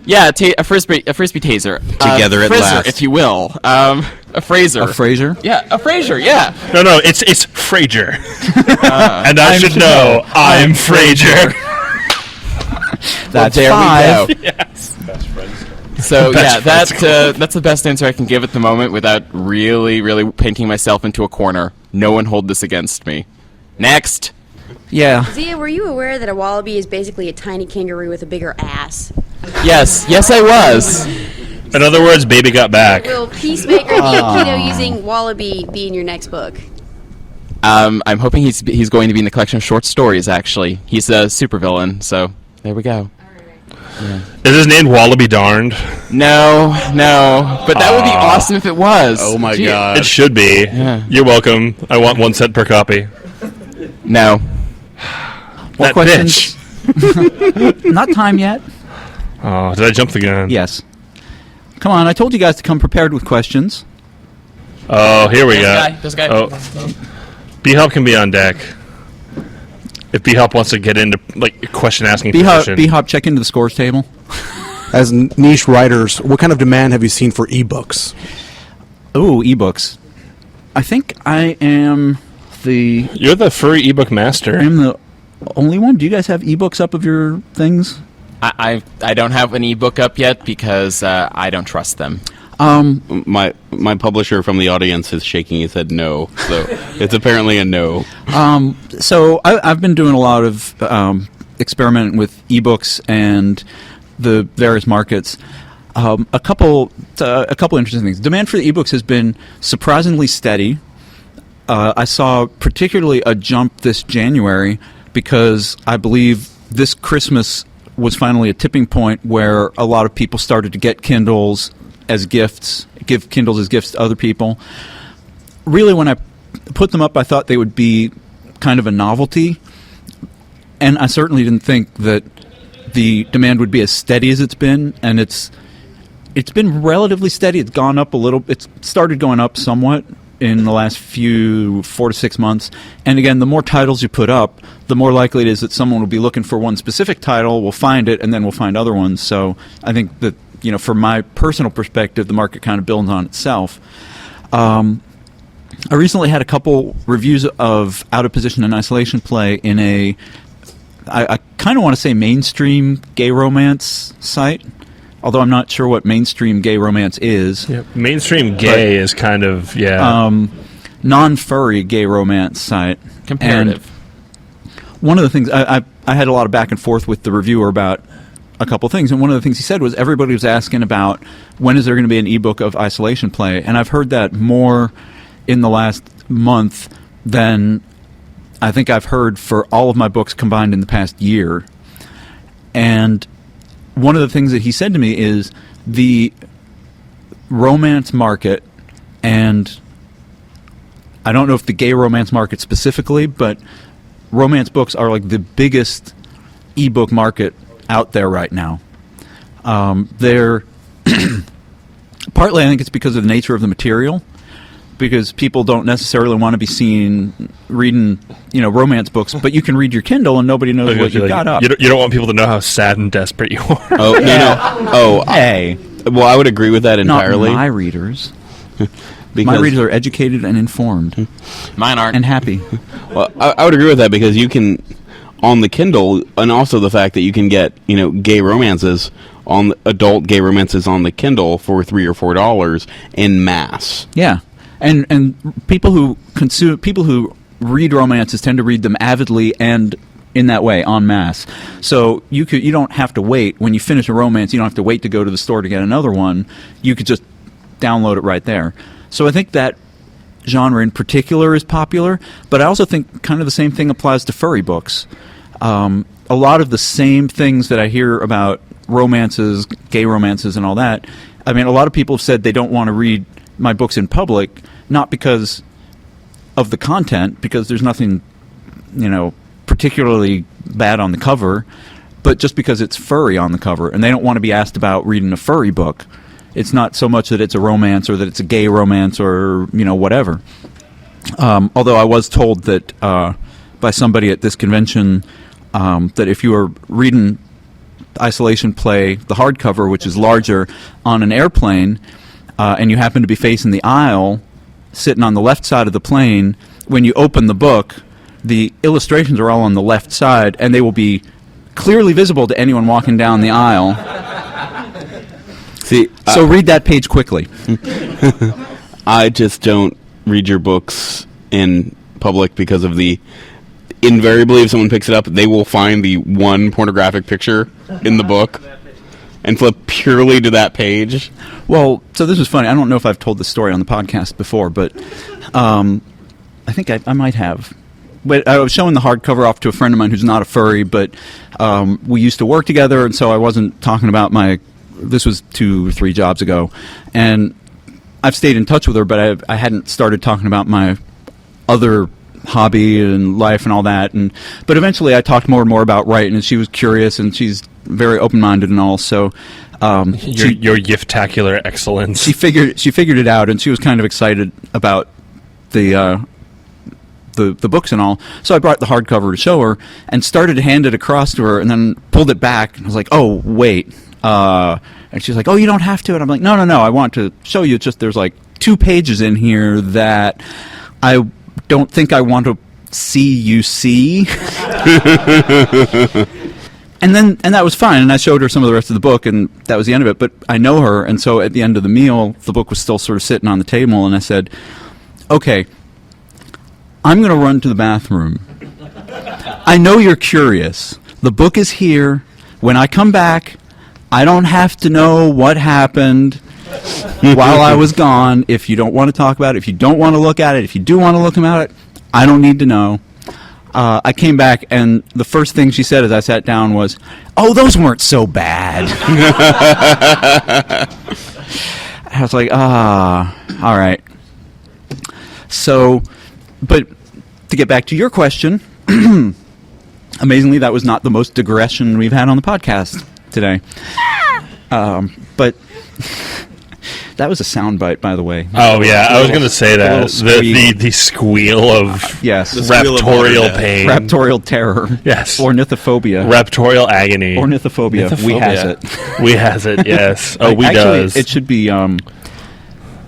Yeah, a frisbee taser. Together at Frizzer, last. if you will. A Fraser. A Fraser? Yeah, a Fraser, yeah. No, it's Frasier. And I should know, I'm Frasier. That's There five. we go. So yeah, that's the best answer I can give at the moment without really painting myself into a corner. No one hold this against me. Next. Yeah. Zia, were you aware that a wallaby is basically a tiny kangaroo with a bigger ass? Yes, I was. In other words, baby got back. Will Peacemaker the Aikido using wallaby be in your next book? I'm hoping he's going to be in the collection of short stories. Actually, he's a supervillain. So there we go. Is his name Wallaby Darned? No, but that would be awesome if it was. Oh my Gee, god. It should be. Yeah. You're welcome. I want 1 cent per copy. No. That What questions? bitch. Not time yet. Oh, did I jump the gun? Yes. Come on, I told you guys to come prepared with questions. Oh, here we go. This guy. Oh, B-Hop can be on deck. If B-Hop wants to get into question asking position. B-Hop, check into the scores table. As niche writers, what kind of demand have you seen for ebooks? Ooh, ebooks. I think I am You're the furry ebook master. the only one. Do you guys have ebooks up of your things? I don't have an ebook up yet because I don't trust them. My publisher from the audience is shaking his head no, so it's apparently a no. So I've been doing a lot of experimenting with ebooks and the various markets. A couple interesting things. Demand for the ebooks has been surprisingly steady. I saw particularly a jump this January because I believe this Christmas was finally a tipping point where a lot of people started to get Kindles as gifts, give Kindles as gifts to other people. Really, when I put them up, I thought they would be kind of a novelty, and I certainly didn't think that the demand would be as steady as it's been, and it's been relatively steady. It's gone up a little. It's started going up somewhat in the last 4 to 6 months. And again, the more titles you put up, the more likely it is that someone will be looking for one specific title, will find it, and then will find other ones. So I think that, from my personal perspective, the market kind of builds on itself. I recently had a couple reviews of Out of Position and Isolation Play in I kind of want to say mainstream gay romance site, although I'm not sure what mainstream gay romance is. Yep. Mainstream gay is kind of, non-furry gay romance site. Comparative. And one of the things, I had a lot of back and forth with the reviewer about a couple things, and one of the things he said was everybody was asking about when is there going to be an ebook of Isolation Play, and I've heard that more in the last month than I think I've heard for all of my books combined in the past year. And one of the things that he said to me is the romance market, and I don't know if the gay romance market specifically, but romance books are like the biggest ebook market out there right now. They're partly, I think it's because of the nature of the material, because people don't necessarily want to be seen reading, romance books, but you can read your Kindle and nobody knows what you've got up. You don't want people to know how sad and desperate you are. Oh, no. Oh, hey. Well, I would agree with that entirely. Not my readers. My readers are educated and informed. Mine aren't. And happy. Well, I would agree with that because you can, on the Kindle, and also the fact that you can get, gay romances, adult gay romances on the Kindle for $3 or $4 en masse. Yeah. And people who read romances tend to read them avidly and in that way en masse. So you don't have to wait when you finish a romance. You don't have to wait to go to the store to get another one. You could just download it right there. So I think that genre in particular is popular, but I also think kind of the same thing applies to furry books. A lot of the same things that I hear about romances, gay romances, and all that. I mean, a lot of people have said they don't want to read my books in public, not because of the content, because there's nothing, particularly bad on the cover, but just because it's furry on the cover, and they don't want to be asked about reading a furry book. It's not so much that it's a romance or that it's a gay romance or, whatever. Although I was told that by somebody at this convention that if you were reading Isolation Play, the hardcover, which is larger, on an airplane, and you happen to be facing the aisle, sitting on the left side of the plane, when you open the book, the illustrations are all on the left side, and they will be clearly visible to anyone walking down the aisle. See, so read that page quickly. I just don't read your books in public because of invariably, if someone picks it up, they will find the one pornographic picture in the book and flip purely to that page. Well, so this was funny. I don't know if I've told this story on the podcast before, but I think I might have. But I was showing the hardcover off to a friend of mine who's not a furry, but we used to work together, and so I wasn't talking about this was 2 or 3 jobs ago, and I've stayed in touch with her, but I hadn't started talking about my other hobby and life and all that, but eventually I talked more and more about writing, and she was curious, and she's very open-minded and all, so your giftacular excellence. She figured it out, and she was kind of excited about the books and all. So I brought the hardcover to show her and started to hand it across to her, and then pulled it back, and I was like, "Oh, wait." And she's like, "Oh, you don't have to." And I'm like, "No, I want to show you. It's just there's like 2 pages in here that I don't think I want to see you see." And that was fine, and I showed her some of the rest of the book, and that was the end of it. But I know her, and so at the end of the meal, the book was still sort of sitting on the table, and I said, okay, I'm going to run to the bathroom. I know you're curious. The book is here. When I come back, I don't have to know what happened while I was gone. If you don't want to talk about it, if you don't want to look at it, if you do want to look at it, I don't need to know. I came back, and the first thing she said as I sat down was, "Oh, those weren't so bad." I was like, all right. So, but to get back to your question, amazingly, that was not the most digression we've had on the podcast today. But that was a soundbite, by the way. Oh yeah, I was going to say that the squeal of yes, raptorial pain, raptorial terror, yes, ornithophobia, raptorial agony, ornithophobia. We has it. We has it. Yes. Oh, we actually, does. It should be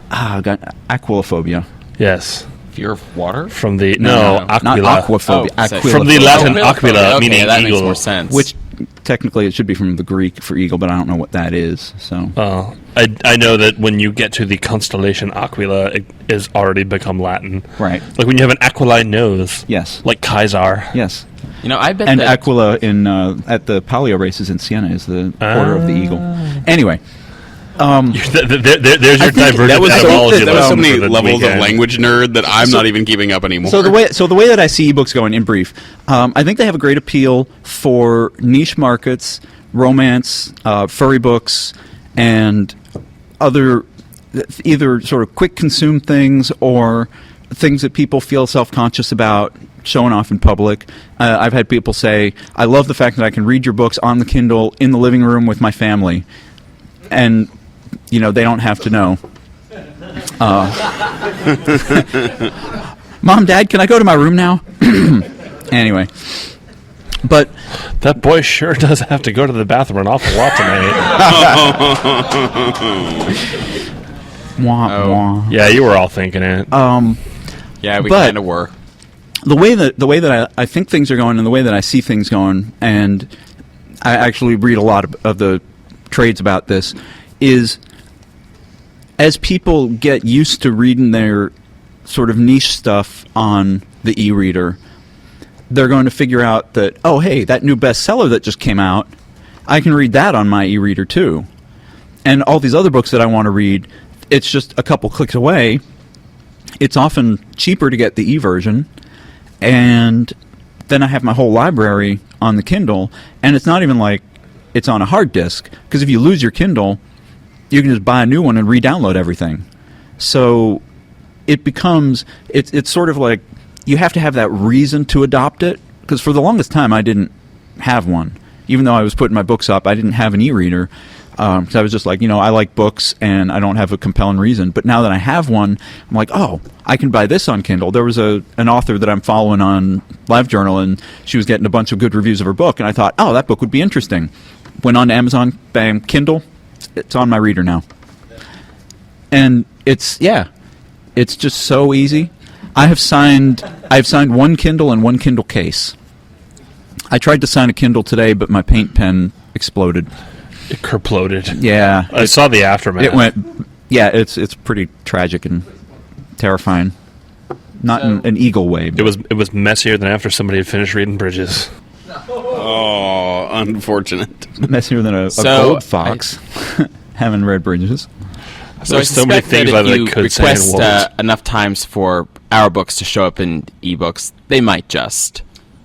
aquilophobia. Yes. Fear of water? From the not aquila. aquaphobia. Aquila. From the Latin Oh, aquila, okay, meaning that eagle. makes more sense. Which technically it should be from the Greek for eagle, but I don't know what that is. So I know that when you get to the constellation Aquila, it has already become Latin. right. Like when you have an aquiline nose. Yes. Like Kaisar. Yes. I bet And that Aquila in at the palio races in Siena is the order of the eagle. Anyway. There's your divergent That was etymology so lesson many for the levels weekend. of language nerd that I'm not even keeping up anymore. So the way that I see ebooks going, in brief, I think they have a great appeal for niche markets, romance, furry books, and other either sort of quick consume things or things that people feel self-conscious about showing off in public. I've had people say, "I love the fact that I can read your books on the Kindle in the living room with my family," and they don't have to know. Mom, Dad, can I go to my room now? Anyway, but That boy sure does have to go to the bathroom an awful lot tonight. wah, wah. Yeah, you were all thinking it. yeah, we but- kind of were. The way that I think things are going, and the way that I see things going, and I actually read a lot of the trades about this, is as people get used to reading their sort of niche stuff on the e-reader, they're going to figure out that, oh, hey, that new bestseller that just came out, I can read that on my e-reader too. And all these other books that I want to read, it's just a couple clicks away. It's often cheaper to get the e-version, and then I have my whole library on the Kindle, and it's not even like it's on a hard disk, because if you lose your Kindle, you can just buy a new one and re-download everything. So it becomes, it's sort of like you have to have that reason to adopt it, because for the longest time I didn't have one. Even though I was putting my books up, I didn't have an e-reader. So I was just like, I like books and I don't have a compelling reason. But now that I have one, I'm like, oh, I can buy this on Kindle. There was an author that I'm following on LiveJournal, and she was getting a bunch of good reviews of her book. And I thought, oh, that book would be interesting. Went on to Amazon, bam, Kindle. It's on my reader now. And it's just so easy. I've signed one Kindle and one Kindle case. I tried to sign a Kindle today, but my paint pen exploded. It kerploded. Yeah. I saw the aftermath. It went. Yeah, it's pretty tragic and terrifying. Not in an eagle way. But It was messier than after somebody had finished reading Bridges. Oh, unfortunate. messier than a So, gold fox. Having read Bridges. So There's I so many suspect things that that if I you could say in request words. enough times for our books to show up in ebooks, they might just.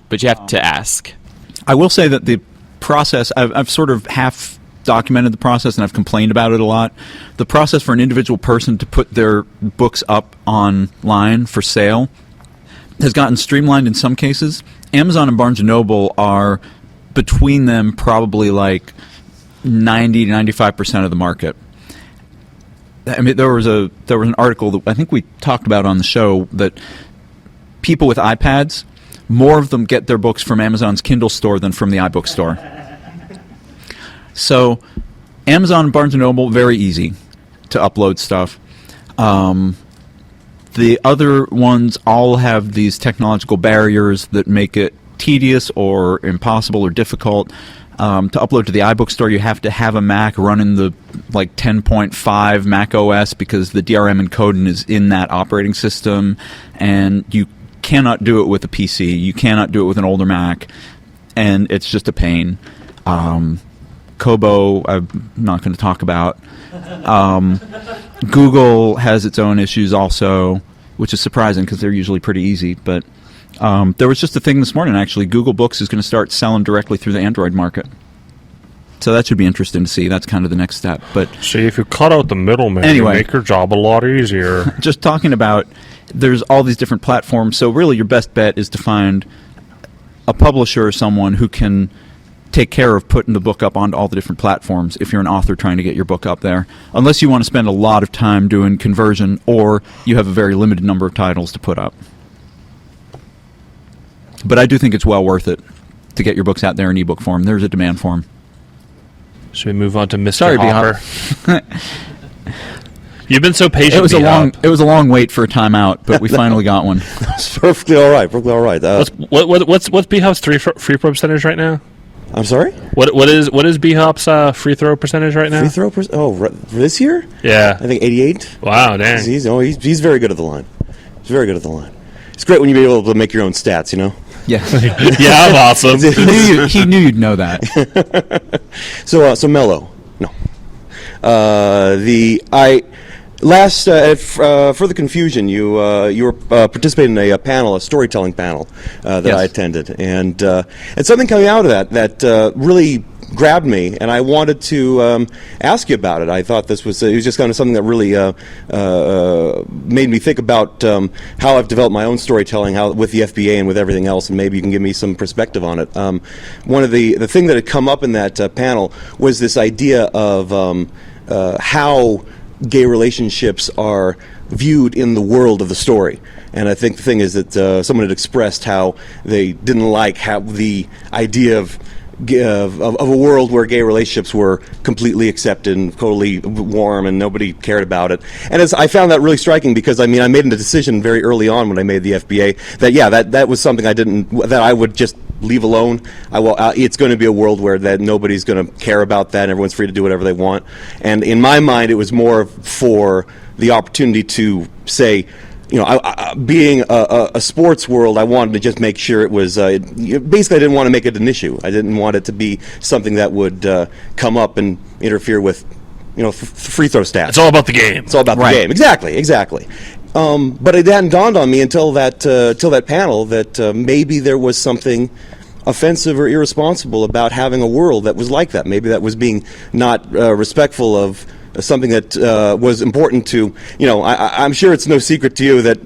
But you have to ask. I will say that the process, I've sort of half documented the process, and I've complained about it a lot. The process for an individual person to put their books up online for sale has gotten streamlined in some cases. Amazon and Barnes & Noble are, between them, probably like 90 to 95% of the market. I mean, there was an article that I think we talked about on the show that people with iPads, more of them get their books from Amazon's Kindle store than from the iBook store. So Amazon and Barnes & Noble, very easy to upload stuff. The other ones all have these technological barriers that make it tedious or impossible or difficult. To upload to the iBook store, you have to have a Mac running the 10.5 Mac OS because the DRM encoding is in that operating system, and you cannot do it with a PC. You cannot do it with an older Mac, and it's just a pain. Kobo, I'm not going to talk about. Google has its own issues also, which is surprising because they're usually pretty easy. But there was just a thing this morning, actually. Google Books is going to start selling directly through the Android market. So that should be interesting to see. That's kind of the next step. But see, if you cut out the middleman, anyway, you make your job a lot easier. Just talking about, there's all these different platforms. So really your best bet is to find a publisher or someone who can take care of putting the book up onto all the different platforms if you're an author trying to get your book up there. Unless you want to spend a lot of time doing conversion or you have a very limited number of titles to put up. But I do think it's well worth it to get your books out there in ebook form. There's a demand for them. Should we move on to Mr. Sorry, Hopper? You've been so patient. It was a long wait for a timeout, but we finally got one. It's perfectly all right. Perfectly all right. What's B-Hop's free throw percentage right now? I'm sorry. What is B-Hop's free throw percentage right now? Free throw for this year? Yeah, I think 88. Wow, dang. He's very good at the line. He's very good at the line. It's great when you're able to make your own stats. You know. Yeah. Yeah, I'm awesome. He knew you'd know that. So Mello. No. For the confusion, you were participating in a panel, a storytelling panel that Yes. I attended, and something coming out of that really grabbed me, and I wanted to ask you about it. I thought it was just kind of something that really made me think about how I've developed my own storytelling, how with the FBA and with everything else, and maybe you can give me some perspective on it. One of the thing that had come up in that panel was this idea of how gay relationships are viewed in the world of the story. And I think the thing is that someone had expressed how they didn't like how the idea of a world where gay relationships were completely accepted and totally warm and nobody cared about it. And I found that really striking because, I made a decision very early on when I made the FBA that was something that I would just leave alone. It's going to be a world where that nobody's going to care about that and everyone's free to do whatever they want. And in my mind, it was more for the opportunity to say, being a sports world, I wanted to just make sure it was. Basically, I didn't want to make it an issue. I didn't want it to be something that would come up and interfere with, free throw stats. It's all about the game. It's all about the game. Exactly. But it hadn't dawned on me until that panel that maybe there was something offensive or irresponsible about having a world that was like that. Maybe that was being not respectful of something that was important to, I'm sure it's no secret to you that,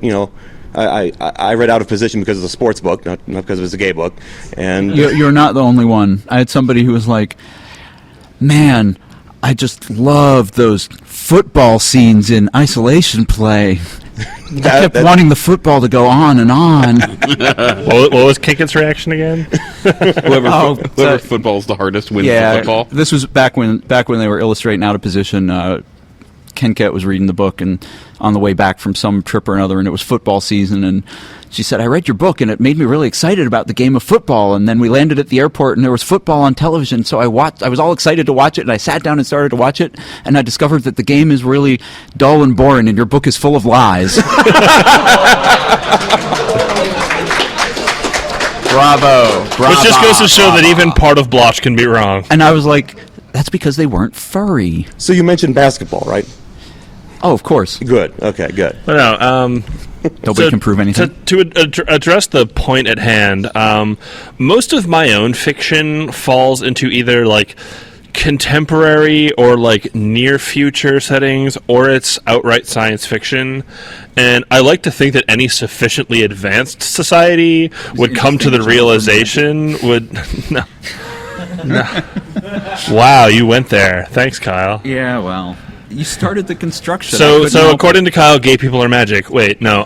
I read Out of Position because it's a sports book, not because it was a gay book. And You're not the only one. I had somebody who was like, man, I just love those football scenes in isolation play. I kept wanting the football to go on and on. What was Kinkett's reaction again? Whoever football's the hardest wins the football. This was back when they were illustrating Out of Position. Kinkett was reading the book and on the way back from some trip or another, and it was football season, and she said, I read your book and it made me really excited about the game of football, and then we landed at the airport and there was football on television, so I was all excited to watch it, and I sat down and started to watch it, and I discovered that the game is really dull and boring and your book is full of lies. Bravo. Which just goes to show that even part of Blotch can be wrong. And I was like, that's because they weren't furry. So you mentioned basketball, right? Oh, of course. Good. Okay, good. But no, Nobody can prove anything. To address the point at hand, most of my own fiction falls into either like contemporary or like near future settings, or it's outright science fiction. And I like to think that any sufficiently advanced society would come to the realization would no. Wow, you went there. Thanks, Kyle. Yeah, well, you started the construction. So according to Kyle, gay people are magic. Wait, no.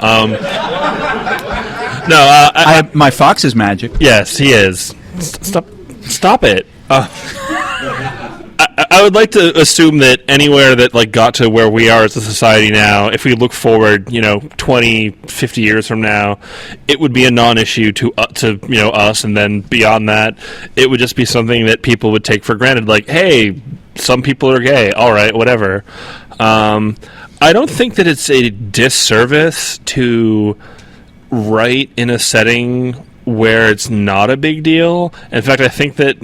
My fox is magic. Yes, he is. Stop it. I would like to assume that anywhere that like got to where we are as a society now, if we look forward, 20, 50 years from now, it would be a non-issue to us, and then beyond that, it would just be something that people would take for granted. Like, hey, some people are gay. All right, whatever. I don't think that it's a disservice to write in a setting where it's not a big deal. In fact, I think that,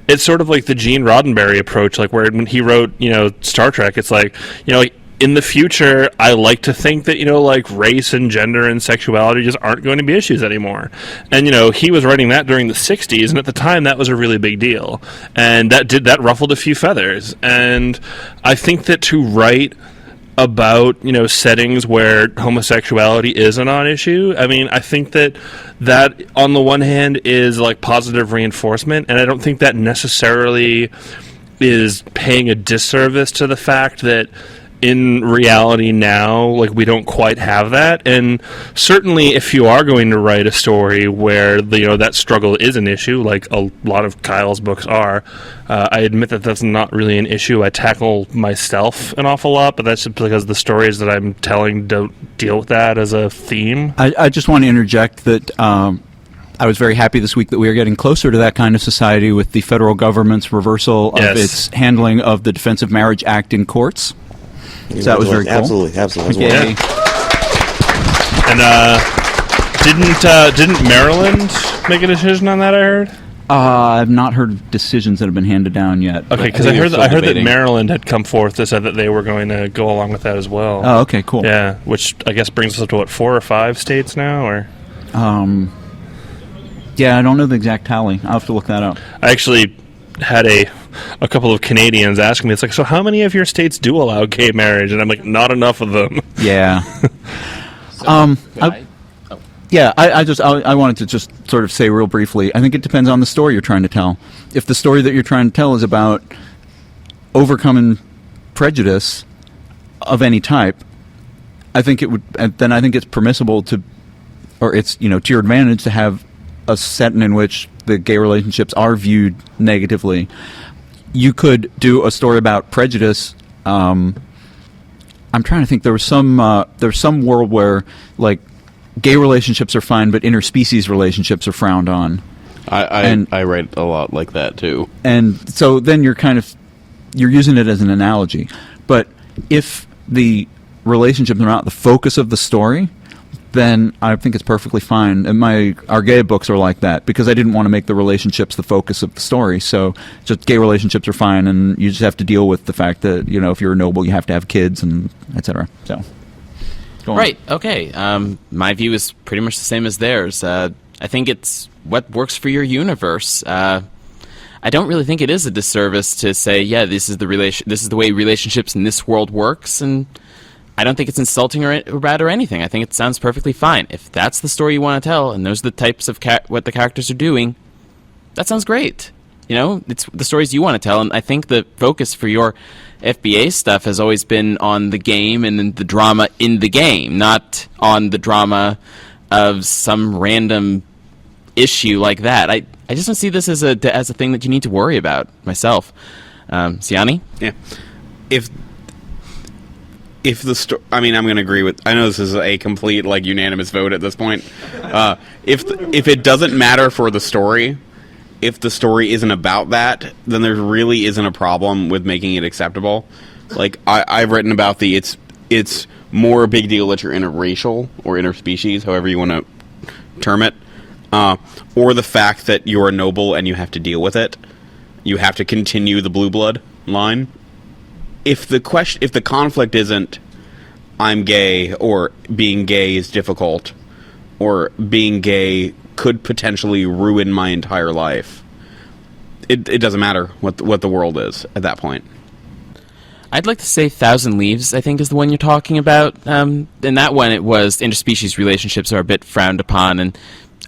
it's sort of like the Gene Roddenberry approach, like where when he wrote, Star Trek, it's like, in the future, I like to think that, like race and gender and sexuality just aren't going to be issues anymore. And, he was writing that during the 60s, and at the time that was a really big deal. And that ruffled a few feathers. And I think that to write about settings where homosexuality is a non-issue, I think that on the one hand is like positive reinforcement, and I don't think that necessarily is paying a disservice to the fact that in reality now, like, we don't quite have that. And certainly if you are going to write a story where that struggle is an issue, like a lot of Kyle's books are, I admit that that's not really an issue I tackle myself an awful lot, but that's just because the stories that I'm telling don't deal with that as a theme. I just want to interject that I was very happy this week that we are getting closer to that kind of society with the federal government's reversal of its handling of the Defense of Marriage Act in courts. So that was very cool. Absolutely. Yay. And didn't Maryland make a decision on that, I heard? I've not heard of decisions that have been handed down yet. Okay, because I heard that Maryland had come forth to say that they were going to go along with that as well. Oh, okay, cool. Yeah, which I guess brings us up to 4 or 5 states now, or? Yeah, I don't know the exact tally. I'll have to look that up. I actually had a couple of Canadians asking me, it's like, so how many of your states do allow gay marriage? And I'm like, not enough of them. Yeah. I wanted to just sort of say real briefly, I think it depends on the story you're trying to tell. If the story that you're trying to tell is about overcoming prejudice of any type, I think it's permissible to, or it's, to your advantage to have a setting in which the gay relationships are viewed negatively. You could do a story about prejudice. I'm trying to think. There was some world where like gay relationships are fine, but interspecies relationships are frowned on. I write a lot like that too. And so then you're using it as an analogy. But if the relationships are not the focus of the story, then I think it's perfectly fine. And our gay books are like that because I didn't want to make the relationships the focus of the story. So just gay relationships are fine, and you just have to deal with the fact that if you're a noble, you have to have kids and etc. So, go on. Right. Okay. My view is pretty much the same as theirs. I think it's what works for your universe. I don't really think it is a disservice to say, yeah, this is the way relationships in this world works, and I don't think it's insulting or bad or anything. I think it sounds perfectly fine. If that's the story you want to tell, and those are the types of what the characters are doing, that sounds great. It's the stories you want to tell, and I think the focus for your FBA stuff has always been on the game and the drama in the game, not on the drama of some random issue like that. I just don't see this as a thing that you need to worry about myself. Cyanni? Yeah. If the story, I'm going to agree with. I know this is a complete unanimous vote at this point. If it doesn't matter for the story, if the story isn't about that, then there really isn't a problem with making it acceptable. Like I've written about it's more a big deal that you're interracial or interspecies, however you want to term it, or the fact that you're a noble and you have to deal with it. You have to continue the blue blood line. If the conflict isn't I'm gay, or being gay is difficult, or being gay could potentially ruin my entire life, it doesn't matter what the world is at that point. I'd like to say 1,000 Leaves, I think, is the one you're talking about. In that one, it was interspecies relationships are a bit frowned upon, and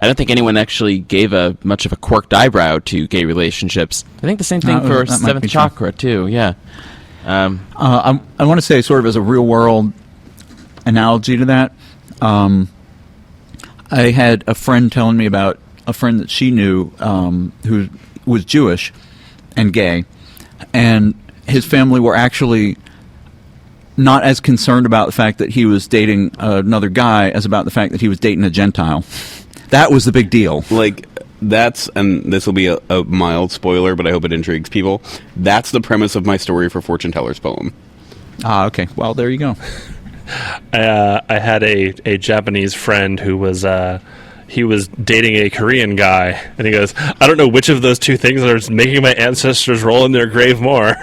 I don't think anyone actually gave much of a quirked eyebrow to gay relationships. I think the same thing for Seventh Chakra, too, yeah. I want to say, sort of as a real-world analogy to that, I had a friend telling me about a friend that she knew who was Jewish and gay, and his family were actually not as concerned about the fact that he was dating another guy as about the fact that he was dating a Gentile. That was the big deal. Like, that's, and this will be a mild spoiler, but I hope it intrigues people. That's the premise of my story for Fortune Teller's poem. Ah, okay. Well, there you go. I had a Japanese friend who was he was dating a Korean guy, and he goes, I don't know which of those two things are making my ancestors roll in their grave more.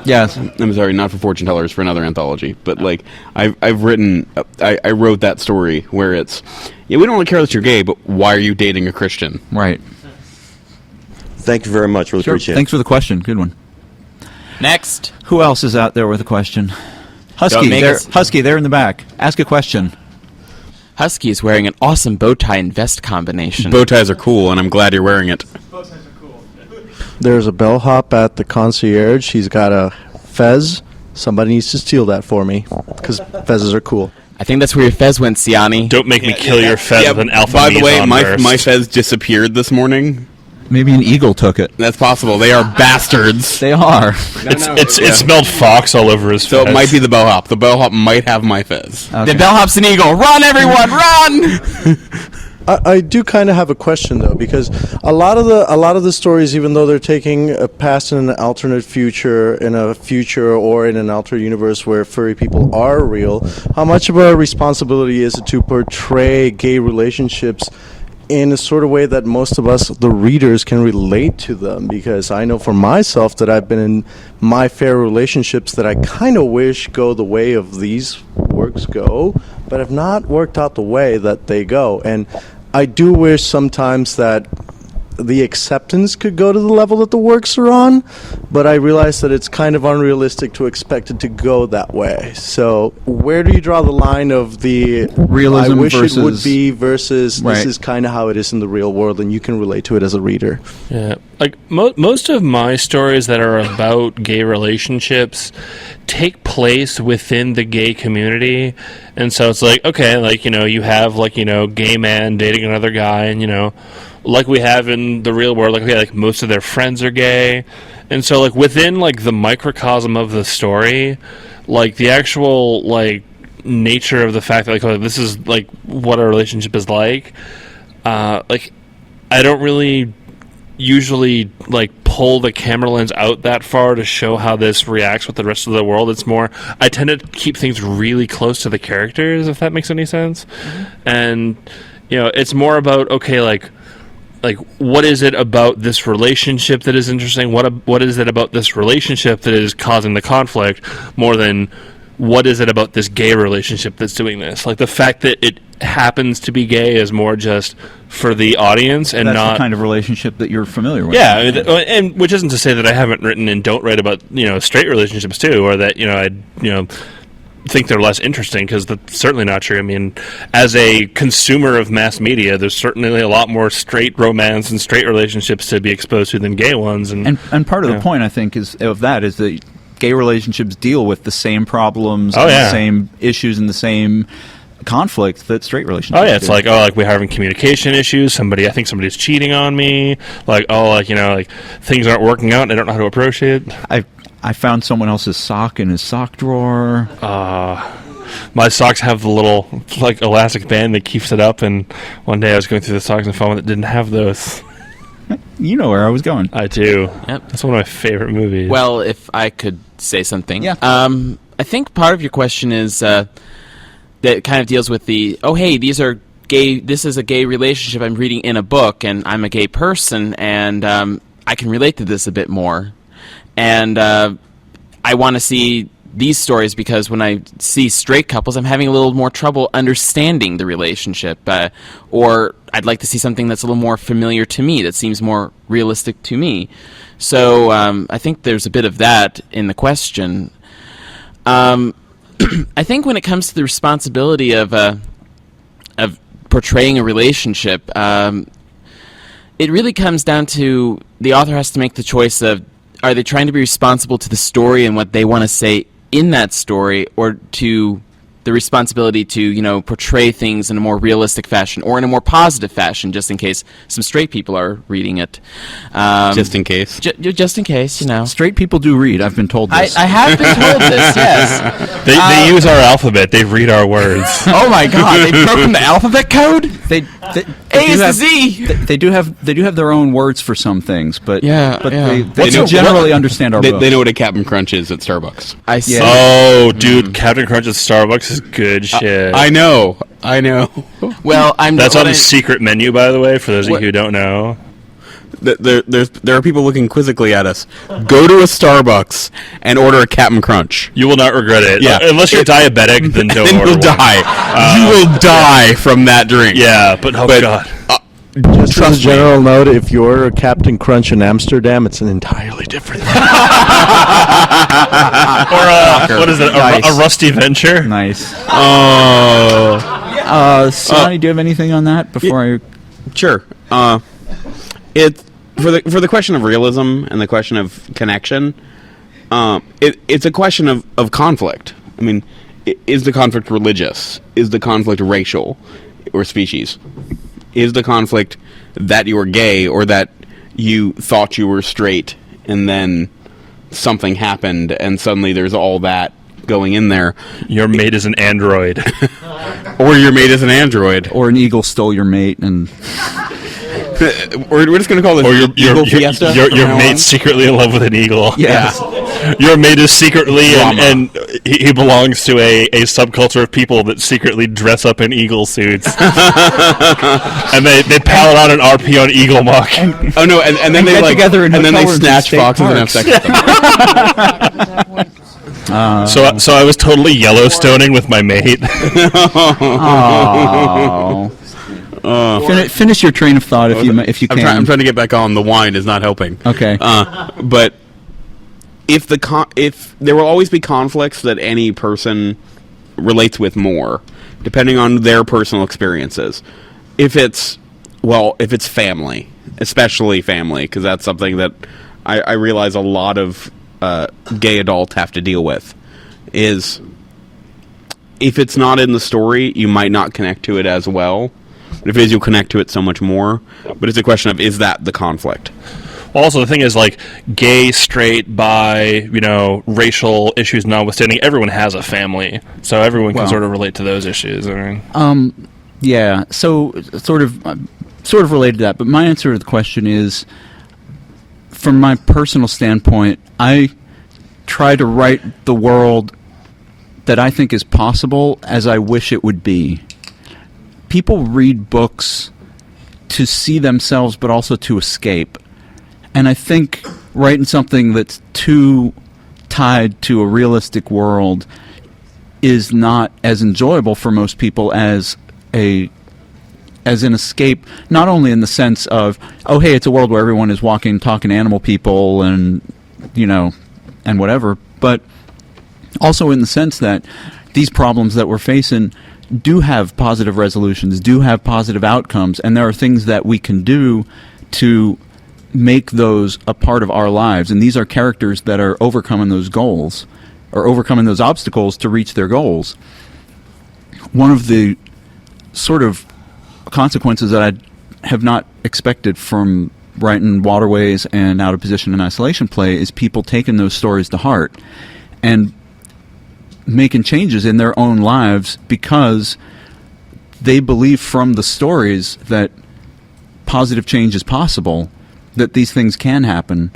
Yes. I'm sorry, not for Fortune Tellers, for another anthology. But, like, I've written, I wrote that story where it's, yeah, we don't really care that you're gay, but why are you dating a Christian? Right. Thank you very much. Really Sure. appreciate it. Thanks for the question. Good one. Next. Who else is out there with a question? Don't Husky, make there, us- Husky, there in the back. Ask a question. Husky is wearing an awesome bow tie and vest combination. Bow ties are cool, and I'm glad you're wearing it. There's a bellhop at the concierge. He's got a fez. Somebody needs to steal that for me, because fezzes are cool. I think that's where your fez went, Cyanni. Don't make me kill your fez with an alpha By the way, meson my burst. fez disappeared this morning. Maybe an eagle took it. That's possible. They are bastards. They are. It smelled fox all over his So fez. it might be the bellhop. The bellhop might have my fez. Okay. The bellhop's an eagle. Run, everyone, run! I do kind of have a question though, because a lot of the stories, even though they're taking a past and an alternate future, in a future or in an alternate universe where furry people are real, how much of a responsibility is it to portray gay relationships in a sort of way that most of us, the readers, can relate to them? Because I know for myself that I've been in my fair relationships that I kind of wish go the way of these works go, but have not worked out the way that they go. And I do wish sometimes that the acceptance could go to the level that the works are on, but I realize that it's kind of unrealistic to expect it to go that way. So where do you draw the line of the Realism I wish versus- it would be versus Right. this is kind of how it is in the real world, and you can relate to it as a reader? Yeah, like most of my stories that are about gay relationships take place within the gay community, and so it's like, okay, like, you have, like, gay man dating another guy, and like we have in the real world, like, okay, like most of their friends are gay, and so, like, within, like, the microcosm of the story, like the actual, like, nature of the fact that, like, oh, this is, like, what a relationship is like I don't really usually, like, pull the camera lens out that far to show how this reacts with the rest of the world. It's more, I tend to keep things really close to the characters, if that makes any sense. And it's more about, okay, like what is it about this relationship that is interesting? What is it about this relationship that is causing the conflict, more than what is it about this gay relationship that's doing this? Like, the fact that it happens to be gay is more just for the audience and That's not the kind of relationship that you're familiar with. yeah, and which isn't to say that I haven't written and don't write about straight relationships too, or that I think they're less interesting, because that's certainly not true. I mean, as a consumer of mass media, there's certainly a lot more straight romance and straight relationships to be exposed to than gay ones. And part of the point, I think, is that gay relationships deal with the same problems, and the same issues, and the same conflict that straight relationships oh yeah, it's do. like we're having communication issues. I think somebody's cheating on me. Like, things aren't working out and I don't know how to approach it. I found someone else's sock in his sock drawer. My socks have the little, like, elastic band that keeps it up, and one day I was going through the socks and found one that didn't have those. You know where I was going. I do. Yep. That's one of my favorite movies. Well, if I could say something. Yeah. I think part of your question is that kind of deals with these are gay, this is a gay relationship I'm reading in a book, and I'm a gay person, and I can relate to this a bit more. And I want to see these stories because when I see straight couples, I'm having a little more trouble understanding the relationship. Or I'd like to see something that's a little more familiar to me, that seems more realistic to me. So I think there's a bit of that in the question. I think when it comes to the responsibility of portraying a relationship, it really comes down to the author has to make the choice of, are they trying to be responsible to the story and what they want to say in that story, or to the responsibility to, portray things in a more realistic fashion or in a more positive fashion, just in case some straight people are reading it. Just in case. Just in case, Straight people do read. I've been told this. I have been told this, yes. They use our alphabet. They read our words. Oh my God! They've broken the alphabet code. They A is do to have- Z. They do have their own words for some things, but Yeah. they generally understand our They books. know what a Captain Crunch is at Starbucks. I see. Oh, dude, Captain Crunch at Starbucks is good shit. I know. Well, That's on the secret menu, by the way, for those of you who don't know. There are people looking quizzically at us. Go to a Starbucks and order a Captain Crunch. You will not regret it. Yeah. Unless you're diabetic, then don't Then order you'll one. die. You will die from that drink. Yeah, but God. Just as a Trust me. general note, if you're a Captain Crunch in Amsterdam, it's an entirely different thing. Or what is it? A Rusty Venture? Nice. Oh. Cyanni, do you have anything on that before I? Sure. It for the question of realism and the question of connection. It's a question of conflict. I mean, is the conflict religious? Is the conflict racial or species? Is the conflict that you were gay or that you thought you were straight and then something happened and suddenly there's all that going in there? Your mate is an android. Or your mate is an android. Or an eagle stole your mate and. We're just going to call this Or Eagle Fiesta. your from now on. mate's secretly in love with an eagle. Yes. Your mate is secretly, Drama. and he belongs to a subculture of people that secretly dress up in eagle suits. And they pal out an RP on Eagle Muck. Oh no! And then they get like, together in and then they hotel rooms in snatch state foxes and have parks. sex with them. So I was totally Yellowstoning with my mate. Oh. Finish your train of thought if you can. I'm trying to get back on. The wine is not helping. Okay. But if there will always be conflicts that any person relates with more, depending on their personal experiences. If it's family, especially family, because that's something that I realize a lot of gay adults have to deal with, is if it's not in the story, you might not connect to it as well. But if it is, you'll connect to it so much more. But it's a question of, is that the conflict? Also, the thing is, like, gay, straight, bi, racial issues notwithstanding, everyone has a family, so everyone can sort of relate to those issues. I mean, yeah. So sort of related to that, but my answer to the question is, from my personal standpoint, I try to write the world that I think is possible as I wish it would be. People read books to see themselves, but also to escape. And I think writing something that's too tied to a realistic world is not as enjoyable for most people as an escape, not only in the sense of, oh, hey, it's a world where everyone is walking, talking animal people and, and whatever, but also in the sense that these problems that we're facing do have positive resolutions, do have positive outcomes, and there are things that we can do to make those a part of our lives. And these are characters that are overcoming those goals, or overcoming those obstacles to reach their goals. One of the sort of consequences that I have not expected from writing Waterways and Out of Position and Isolation Play is people taking those stories to heart and making changes in their own lives because they believe from the stories that positive change is possible, that these things can happen.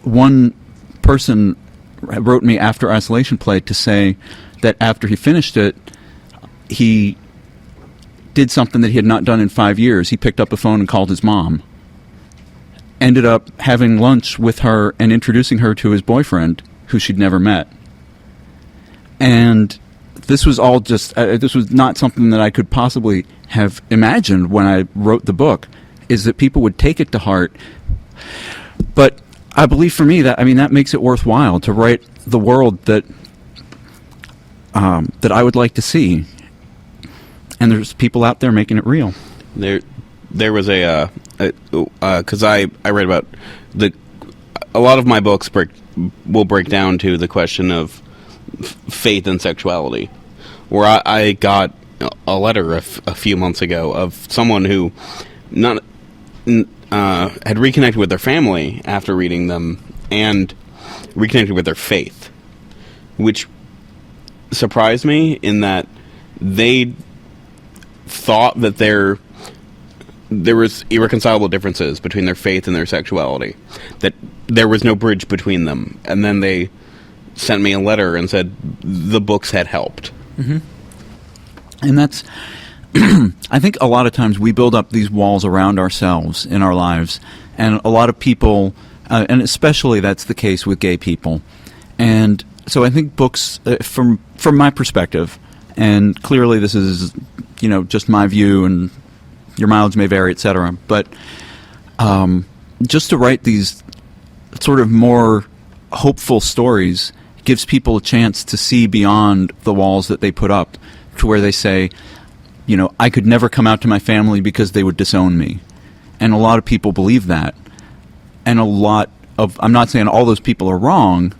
One person wrote me after Isolation Play to say that after he finished it, he did something that he had not done in 5 years. He picked up the phone and called his mom. Ended up having lunch with her and introducing her to his boyfriend, who she'd never met. And this was all just, this was not something that I could possibly have imagined when I wrote the book, is that people would take it to heart. But I believe for me that makes it worthwhile to write the world that I would like to see. And there's people out there making it real. There was because I read about a lot of my books will break down to the question of faith and sexuality. where I got a letter a few months ago of someone who had reconnected with their family after reading them and reconnected with their faith, which surprised me in that they thought that there was irreconcilable differences between their faith and their sexuality, that there was no bridge between them, and then they sent me a letter and said the books had helped. Mm-hmm. And that's I think a lot of times we build up these walls around ourselves in our lives, and a lot of people, and especially that's the case with gay people. And so I think books, from my perspective, and clearly this is, just my view, and your mileage may vary, etc. But just to write these sort of more hopeful stories gives people a chance to see beyond the walls that they put up, to where they say, I could never come out to my family because they would disown me. And a lot of people believe that. And I'm not saying all those people are wrong,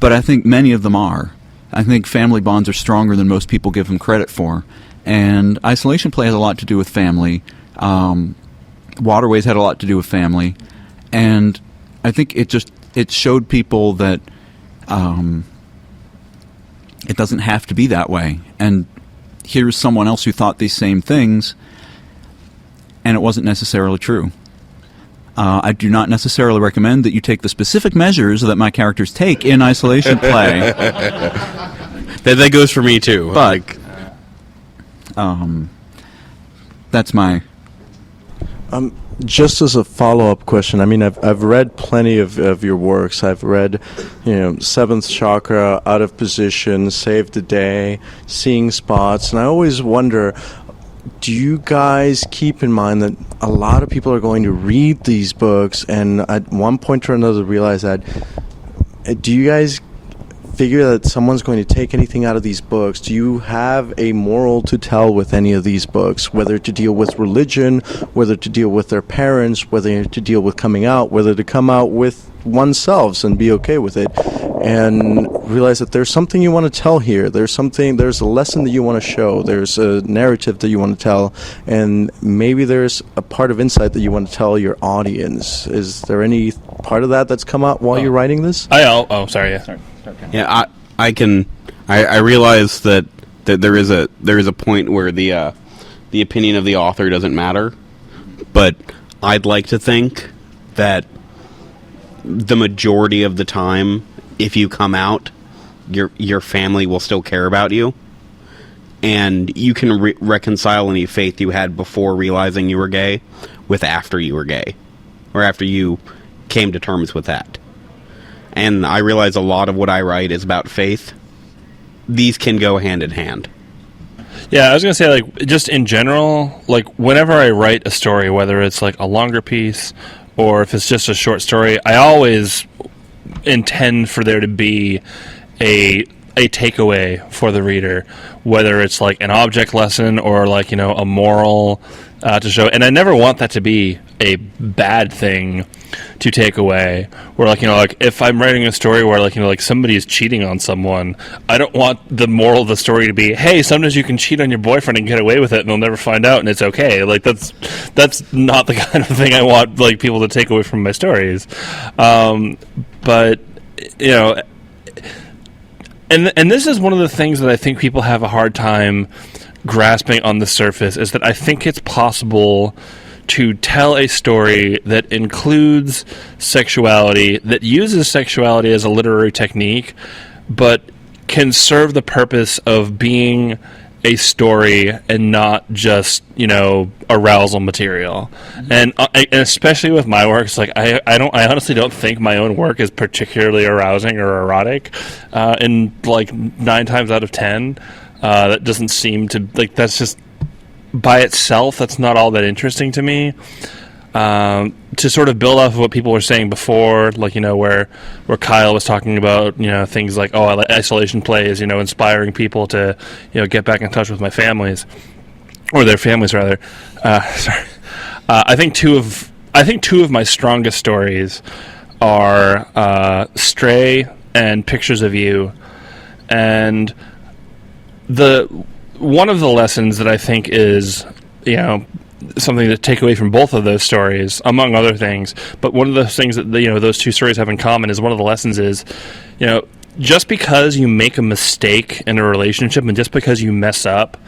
but I think many of them are. I think family bonds are stronger than most people give them credit for. And isolation play has a lot to do with family. Waterways had a lot to do with family. And I think it showed people that it doesn't have to be that way. And here's someone else who thought these same things, and it wasn't necessarily true. I do not necessarily recommend that you take the specific measures that my characters take in isolation play. That goes for me too. But that's my... Just as a follow-up question, I mean, I've read plenty of your works. I've read, Seventh Chakra, Out of Position, Save the Day, Seeing Spots, and I always wonder, do you guys keep in mind that a lot of people are going to read these books and at one point or another realize that, do you guys figure that someone's going to take anything out of these books? Do you have a moral to tell with any of these books, whether to deal with religion, whether to deal with their parents, whether to deal with coming out, whether to come out with oneself and be okay with it, and realize that there's something you want to tell here, there's a lesson that you want to show, there's a narrative that you want to tell, and maybe there's a part of insight that you want to tell your audience. Is there any part of that that's come out while you're writing this? Sorry, yeah. Yeah, I realize that there is a point where the opinion of the author doesn't matter, but I'd like to think that the majority of the time, if you come out, your family will still care about you, and you can reconcile any faith you had before realizing you were gay with after you were gay, or after you came to terms with that. And I realize a lot of what I write is about faith. These can go hand in hand. Yeah, I was going to say, just in general, whenever I write a story, whether it's, a longer piece or if it's just a short story, I always intend for there to be a takeaway for the reader, whether it's, an object lesson or, a moral to show. And I never want that to be a bad thing to take away, where if I'm writing a story where somebody is cheating on someone, I don't want the moral of the story to be, hey, sometimes you can cheat on your boyfriend and get away with it and they'll never find out and it's okay. That's not the kind of thing I want people to take away from my stories. But and this is one of the things that I think people have a hard time grasping on the surface, is that I think it's possible to tell a story that includes sexuality, that uses sexuality as a literary technique, but can serve the purpose of being a story and not just, arousal material. Mm-hmm. And especially with my works, I honestly don't think my own work is particularly arousing or erotic. And 9 times out of 10, that doesn't seem to, that's just, by itself, that's not all that interesting to me. To sort of build off of what people were saying before, where Kyle was talking about, things like, isolation plays, inspiring people to, get back in touch with my families, or their families rather. Sorry. I think two of my strongest stories are Stray and Pictures of You, and one of the lessons that I think is, something to take away from both of those stories, among other things, but one of the things that those two stories have in common is one of the lessons is, just because you make a mistake in a relationship and just because you mess up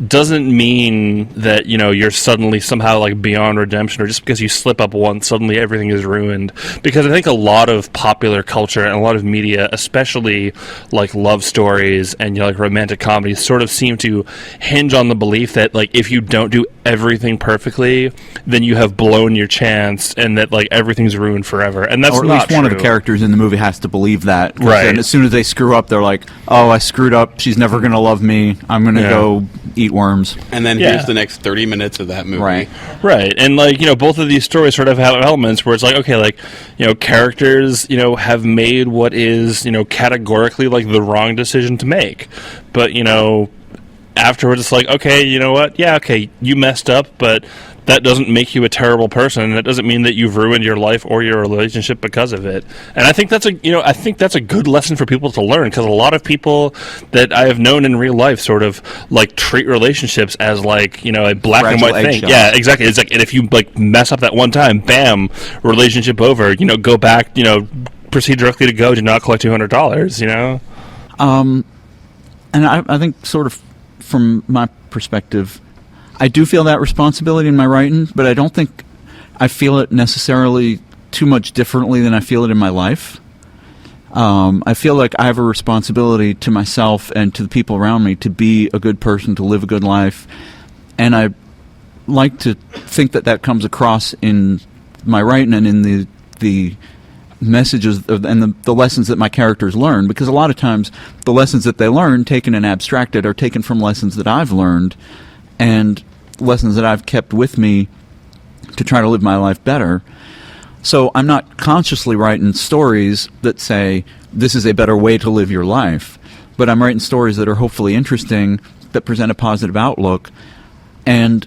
doesn't mean that you're suddenly somehow like beyond redemption, or just because you slip up once suddenly everything is ruined. Because I think a lot of popular culture and a lot of media, especially like love stories and like romantic comedies, sort of seem to hinge on the belief that like if you don't do everything perfectly, then you have blown your chance and that like everything's ruined forever. And that's or at not least one of the true. characters in the movie has to believe that. Right. And as soon as they screw up, they're like, "Oh, I screwed up. She's never going to love me. I'm going to go eat worms." And then here's the next 30 minutes of that movie. Right. And like, both of these stories sort of have elements where it's like, okay, like, characters, have made what is, categorically like the wrong decision to make. But, afterwards it's like, okay, you know what? Yeah, okay, you messed up, but that doesn't make you a terrible person, and it doesn't mean that you've ruined your life or your relationship because of it. And I think that's a good lesson for people to learn, because a lot of people that I have known in real life sort of like treat relationships as like a black and white thing. Yeah, exactly. It's like, and if you like mess up that one time, bam, relationship over. Go back. Proceed directly to go. Do not collect $200. And I think sort of from my perspective, I do feel that responsibility in my writing, but I don't think I feel it necessarily too much differently than I feel it in my life. I feel like I have a responsibility to myself and to the people around me to be a good person, to live a good life, and I like to think that comes across in my writing and in the messages and the lessons that my characters learn, because a lot of times the lessons that they learn, taken and abstracted, are taken from lessons that I've learned and lessons that I've kept with me to try to live my life better. So I'm not consciously writing stories that say, this is a better way to live your life, but I'm writing stories that are hopefully interesting, that present a positive outlook. And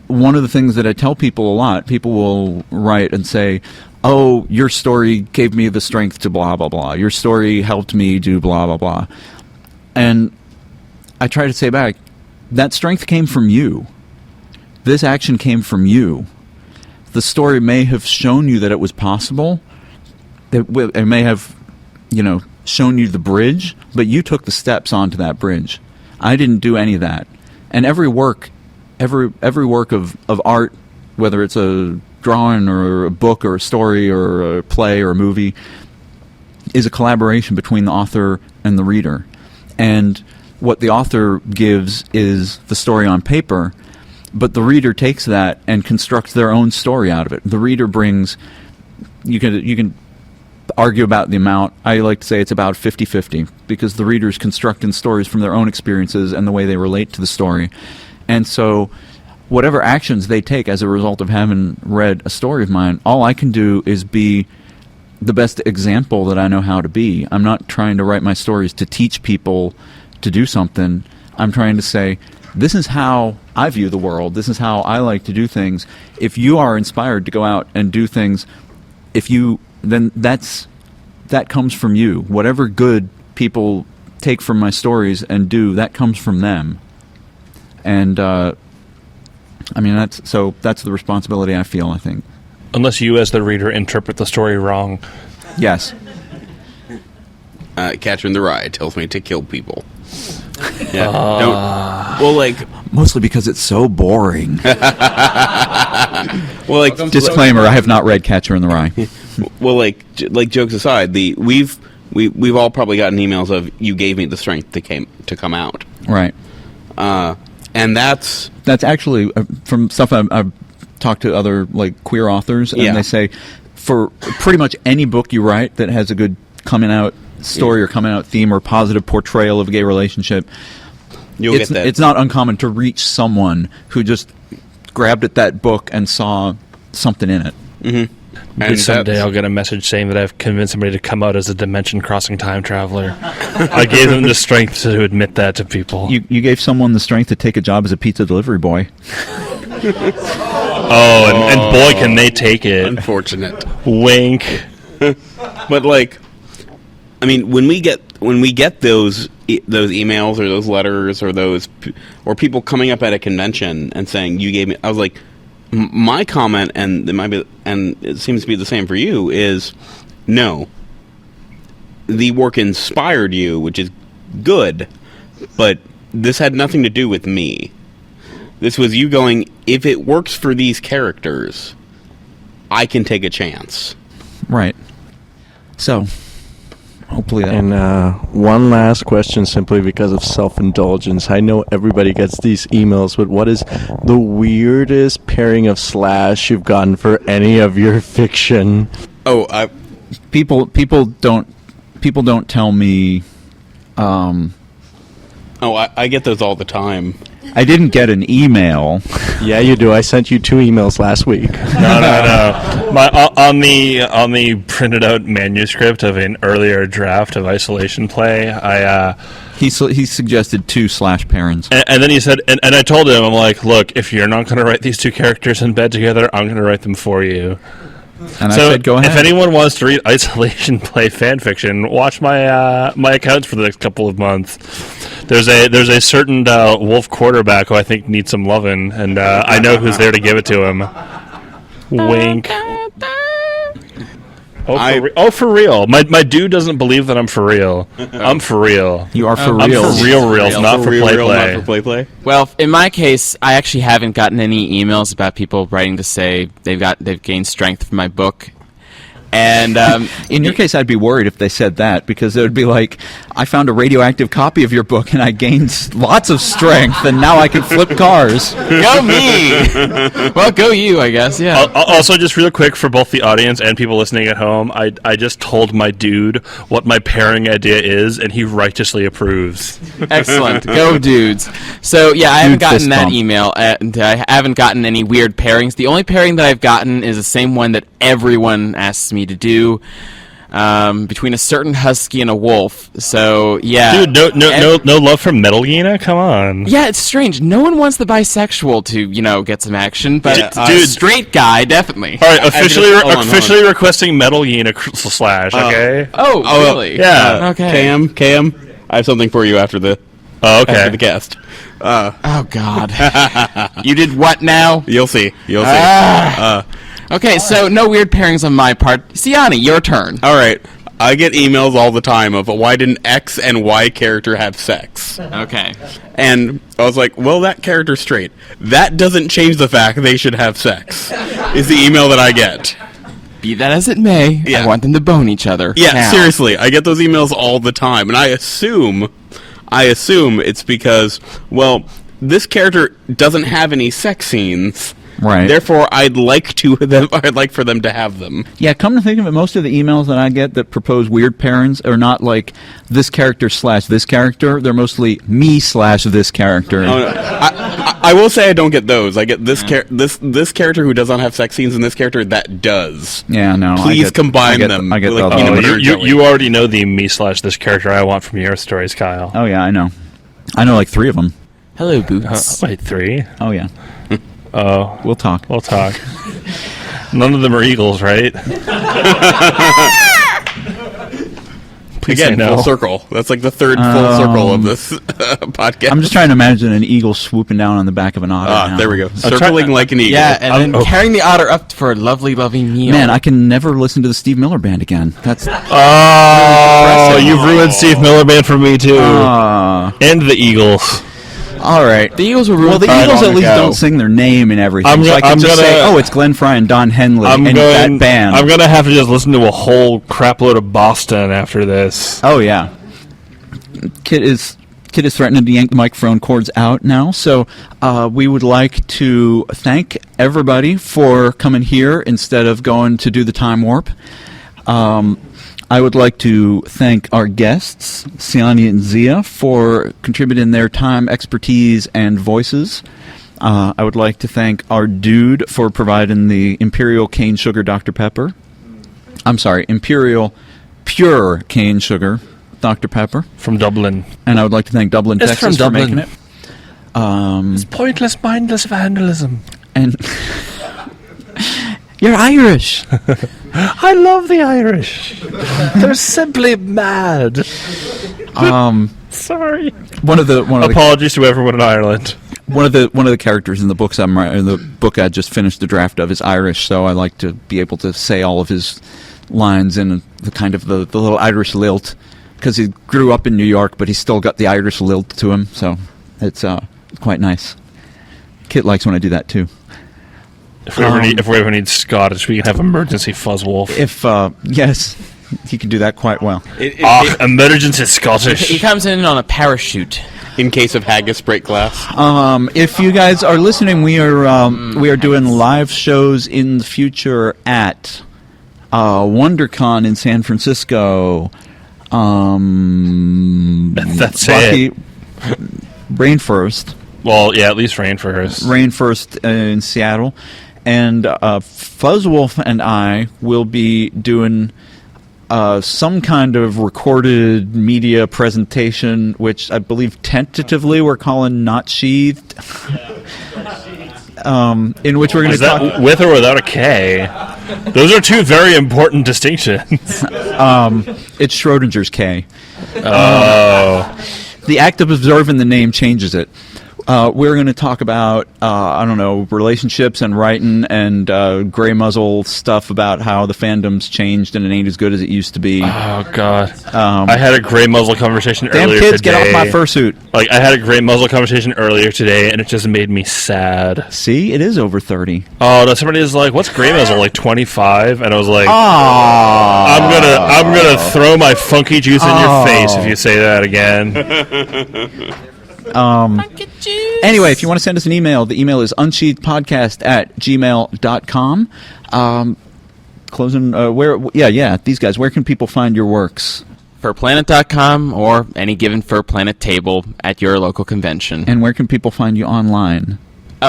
one of the things that I tell people a lot, people will write and say, oh, your story gave me the strength to blah, blah, blah. Your story helped me do blah, blah, blah. And I try to say back, that strength came from you. This action came from you. The story may have shown you that it was possible. It may have, shown you the bridge, but you took the steps onto that bridge. I didn't do any of that. And every work of art, whether it's a drawing or a book or a story or a play or a movie, is a collaboration between the author and the reader. And what the author gives is the story on paper, but the reader takes that and constructs their own story out of it. The reader brings, you can argue about the amount. I like to say it's about 50-50, because the reader's constructing stories from their own experiences and the way they relate to the story. And so whatever actions they take as a result of having read a story of mine, all I can do is be the best example that I know how to be. I'm not trying to write my stories to teach people to do something. I'm trying to say, this is how I view the world. This is how I like to do things. If you are inspired to go out and do things, then that comes from you. Whatever good people take from my stories and do, that comes from them. And that's the responsibility I feel, I think. Unless you, as the reader, interpret the story wrong. Yes. Catcher in the Rye tells me to kill people. Yeah. Well, like, mostly because it's so boring. Well, like, disclaimer: I have not read Catcher in the Rye. Well, like jokes aside, we've all probably gotten emails of, you gave me the strength to come out. Right. And that's actually from stuff I've talked to other like queer authors, and they say for pretty much any book you write that has a good coming out story or coming out theme or positive portrayal of a gay relationship, get that. It's not uncommon to reach someone who just grabbed at that book and saw something in it. Mm-hmm. And someday I'll get a message saying that I've convinced somebody to come out as a dimension-crossing time traveler. I gave them the strength to admit that to people. You gave someone the strength to take a job as a pizza delivery boy. And boy, can they take it. Unfortunate. Wink. But like, I mean, when we get those those emails or those letters or or people coming up at a convention and saying you gave me. I was like, my comment, and it seems to be the same for you, is no. The work inspired you, which is good, but this had nothing to do with me. This was you going, if it works for these characters, I can take a chance. Right. So, hopefully that... And one last question, simply because of self-indulgence. I know everybody gets these emails, but what is the weirdest pairing of Slash you've gotten for any of your fiction? Oh, people don't tell me. I get those all the time. I didn't get an email. Yeah, you do. I sent you 2 emails last week. No. On the printed out manuscript of an earlier draft of Isolation Play, He suggested 2 Slash parents. And then he said, and I told him, I'm like, look, if you're not going to write these 2 characters in bed together, I'm going to write them for you. And so I said, go ahead. If anyone wants to read Isolation Play fanfiction, watch my my accounts for the next couple of months. There's a certain Wolf quarterback who I think needs some loving, and I know who's there to give it to him. Wink. For real. My dude doesn't believe that I'm for real. I'm for real. You are for I'm real. for real, not for play. Not for play. Well, in my case, I actually haven't gotten any emails about people writing to say they've gained strength from my book. And in your case, I'd be worried if they said that, because it would be like, I found a radioactive copy of your book and I gained lots of strength, and now I can flip cars. Go me! Well, go you, I guess. Yeah. Also, just real quick for both the audience and people listening at home, I just told my dude what my pairing idea is, and he righteously approves. Excellent. Go dudes. So, yeah, I haven't gotten that email, and I haven't gotten any weird pairings. The only pairing that I've gotten is the same one that everyone asks me to do, between a certain husky and a wolf. So, yeah. Dude, no love for Metal Gear? Come on. Yeah, it's strange. No one wants the bisexual to, get some action, but dude, straight guy, definitely. All right, officially requesting Metal Gear Slash, okay? Oh, really? Yeah. Okay. Cam, I have something for you after the after the cast. Oh, God. You did what now? You'll see. Okay, so no weird pairings on my part. Cyanni, your turn. All right. I get emails all the time of why didn't X and Y character have sex? Okay. And I was like, well, that character's straight. That doesn't change the fact they should have sex, is the email that I get. Be that as it may, Yeah. I want them to bone each other. Yeah, now. seriously. I get those emails all the time. And I assume it's because, well, this character doesn't have any sex scenes. Right. Therefore, I'd like for them to have them. Yeah, come to think of it, most of the emails that I get that propose weird pairings are not like this character / this character. They're mostly me / this character. Oh, no. I will say I don't get those. I get this this character who does not have sex scenes and this character that does. Yeah, no. Please combine them. I get like those. You already know the me / this character I want from your stories, Kyle. Oh, yeah, I know. I know like 3 of them. Hello, Boots. Wait, 3? Oh, yeah. Oh, We'll talk. None of them are eagles, right? Please Again, say no. full circle. That's like the third full circle of this podcast. I'm just trying to imagine an eagle swooping down on the back of an otter. now. There we go. Circling like an eagle. Yeah, and then carrying the otter up for a lovely meal. Man, I can never listen to the Steve Miller Band again. That's Oh, you've ruined Steve Miller Band for me too. And the Eagles. all right. The Eagles were ruined. Well, the for Eagles long at least ago. don't sing their name and everything. I'm so I can just say, gonna- it's Glenn Fry and Don Henley that band. I'm gonna have to just listen to a whole crapload of Boston after this. Oh, yeah. Kit is threatening to yank the microphone cords out now, so we would like to thank everybody for coming here instead of going to do the time warp. I would like to thank our guests, Cyanni and Zia, for contributing their time, expertise, and voices. I would like to thank our dude for providing the Imperial Cane Sugar Dr. Pepper. I'm sorry, Imperial Pure Cane Sugar Dr. Pepper. From Dublin. And I would like to thank Dublin, It's Texas, from for Dublin. making it. It's pointless, mindless vandalism. And you're Irish. I love the Irish. They're simply mad. Sorry. One of the Apologies to everyone in Ireland. one of the characters in the books I'm writing, the book I just finished the draft of, is Irish, so I like to be able to say all of his lines in the kind of the little Irish lilt, because he grew up in New York, but he's still got the Irish lilt to him, so it's quite nice. Kit likes when I do that too. If we ever need Scottish, we can have emergency Fuzzwolf. Yes, he can do that quite well. Emergency Scottish. He comes in on a parachute. In case of haggis break glass. If you guys are listening, we are doing live shows in the future at WonderCon in San Francisco. That's Rocky, it. Rainforest. Well, yeah, at least Rainforest. Rainforest in Seattle. And Fuzzwolf and I will be doing some kind of recorded media presentation, which I believe tentatively we're calling Not Sheathed. In which we're going to talk... Is that with or without a K? Those are two very important distinctions. It's Schrodinger's K. Oh. The act of observing the name changes it. We're going to talk about, relationships and writing and gray muzzle stuff about how the fandom's changed and it ain't as good as it used to be. Oh, God. I had a gray muzzle conversation earlier kids, today. get off my fursuit. I had a gray muzzle conversation earlier today, and it just made me sad. See? It is over 30. Oh, no, somebody was like, what's gray muzzle, 25? And I was like, I'm gonna throw my funky juice in your face if you say that again. Anyway, if you want to send us an email, the email is unsheathedpodcast@gmail.com. These guys, where can people find your works? Furplanet.com or any given Fur Planet table at your local convention. And where can people find you online? I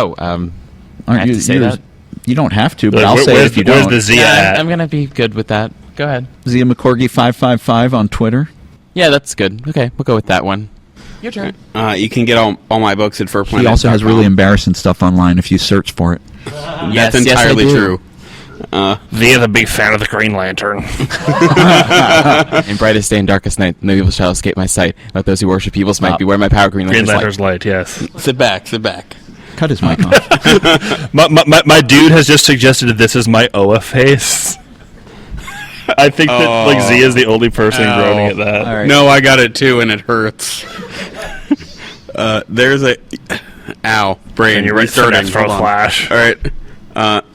have to say that? You don't have to, but I'll say it if you don't. Where's the Zia at? I'm going to be good with that. Go ahead. Zia McCorgi 555 on Twitter. Yeah, that's good. Okay, we'll go with that one. Your turn. You can get all my books at Furplanet. He also has really embarrassing stuff online if you search for it. That's entirely true. Via the big fan of the Green Lantern. In brightest day and darkest night, no evil shall escape my sight. Let those who worship evils might beware my power. Green Lantern's light. Yes. Sit back. Cut his mic off. my dude has just suggested this is my Oa face. I think that Z is the only person groaning at that. Right. No, I got it too, and it hurts. There's a brain. And you're restarting for a flash. All right.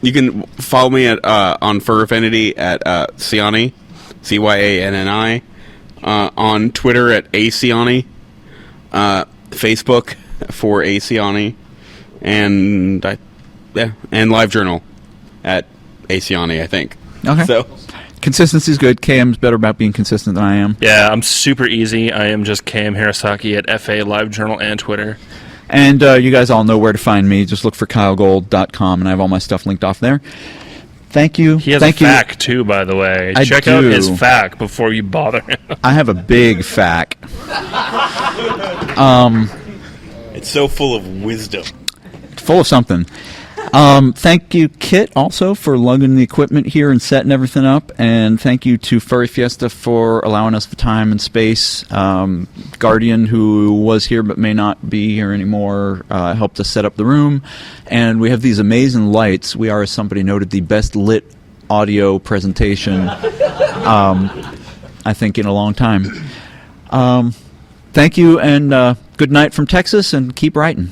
You can follow me at on Fur Affinity at Cyanni, Cyanni, on Twitter at Cyanni, Facebook for Cyanni, and LiveJournal at Cyanni, I think. Okay. So. Consistency's good. KM's better about being consistent than I am. Yeah, I'm super easy. I am just KM Hirosaki at FA LiveJournal and Twitter. And you guys all know where to find me. Just look for KyleGold.com, and I have all my stuff linked off there. Thank you. He has a FAQ, too, by the way. Check out his FAQ before you bother him. I have a big FAQ. It's so full of wisdom. Full of something. Thank you, Kit, also, for lugging the equipment here and setting everything up. And thank you to Furry Fiesta for allowing us the time and space. Guardian, who was here but may not be here anymore, helped us set up the room. And we have these amazing lights. We are, as somebody noted, the best lit audio presentation, I think, in a long time. Thank you, and good night from Texas, and keep writing.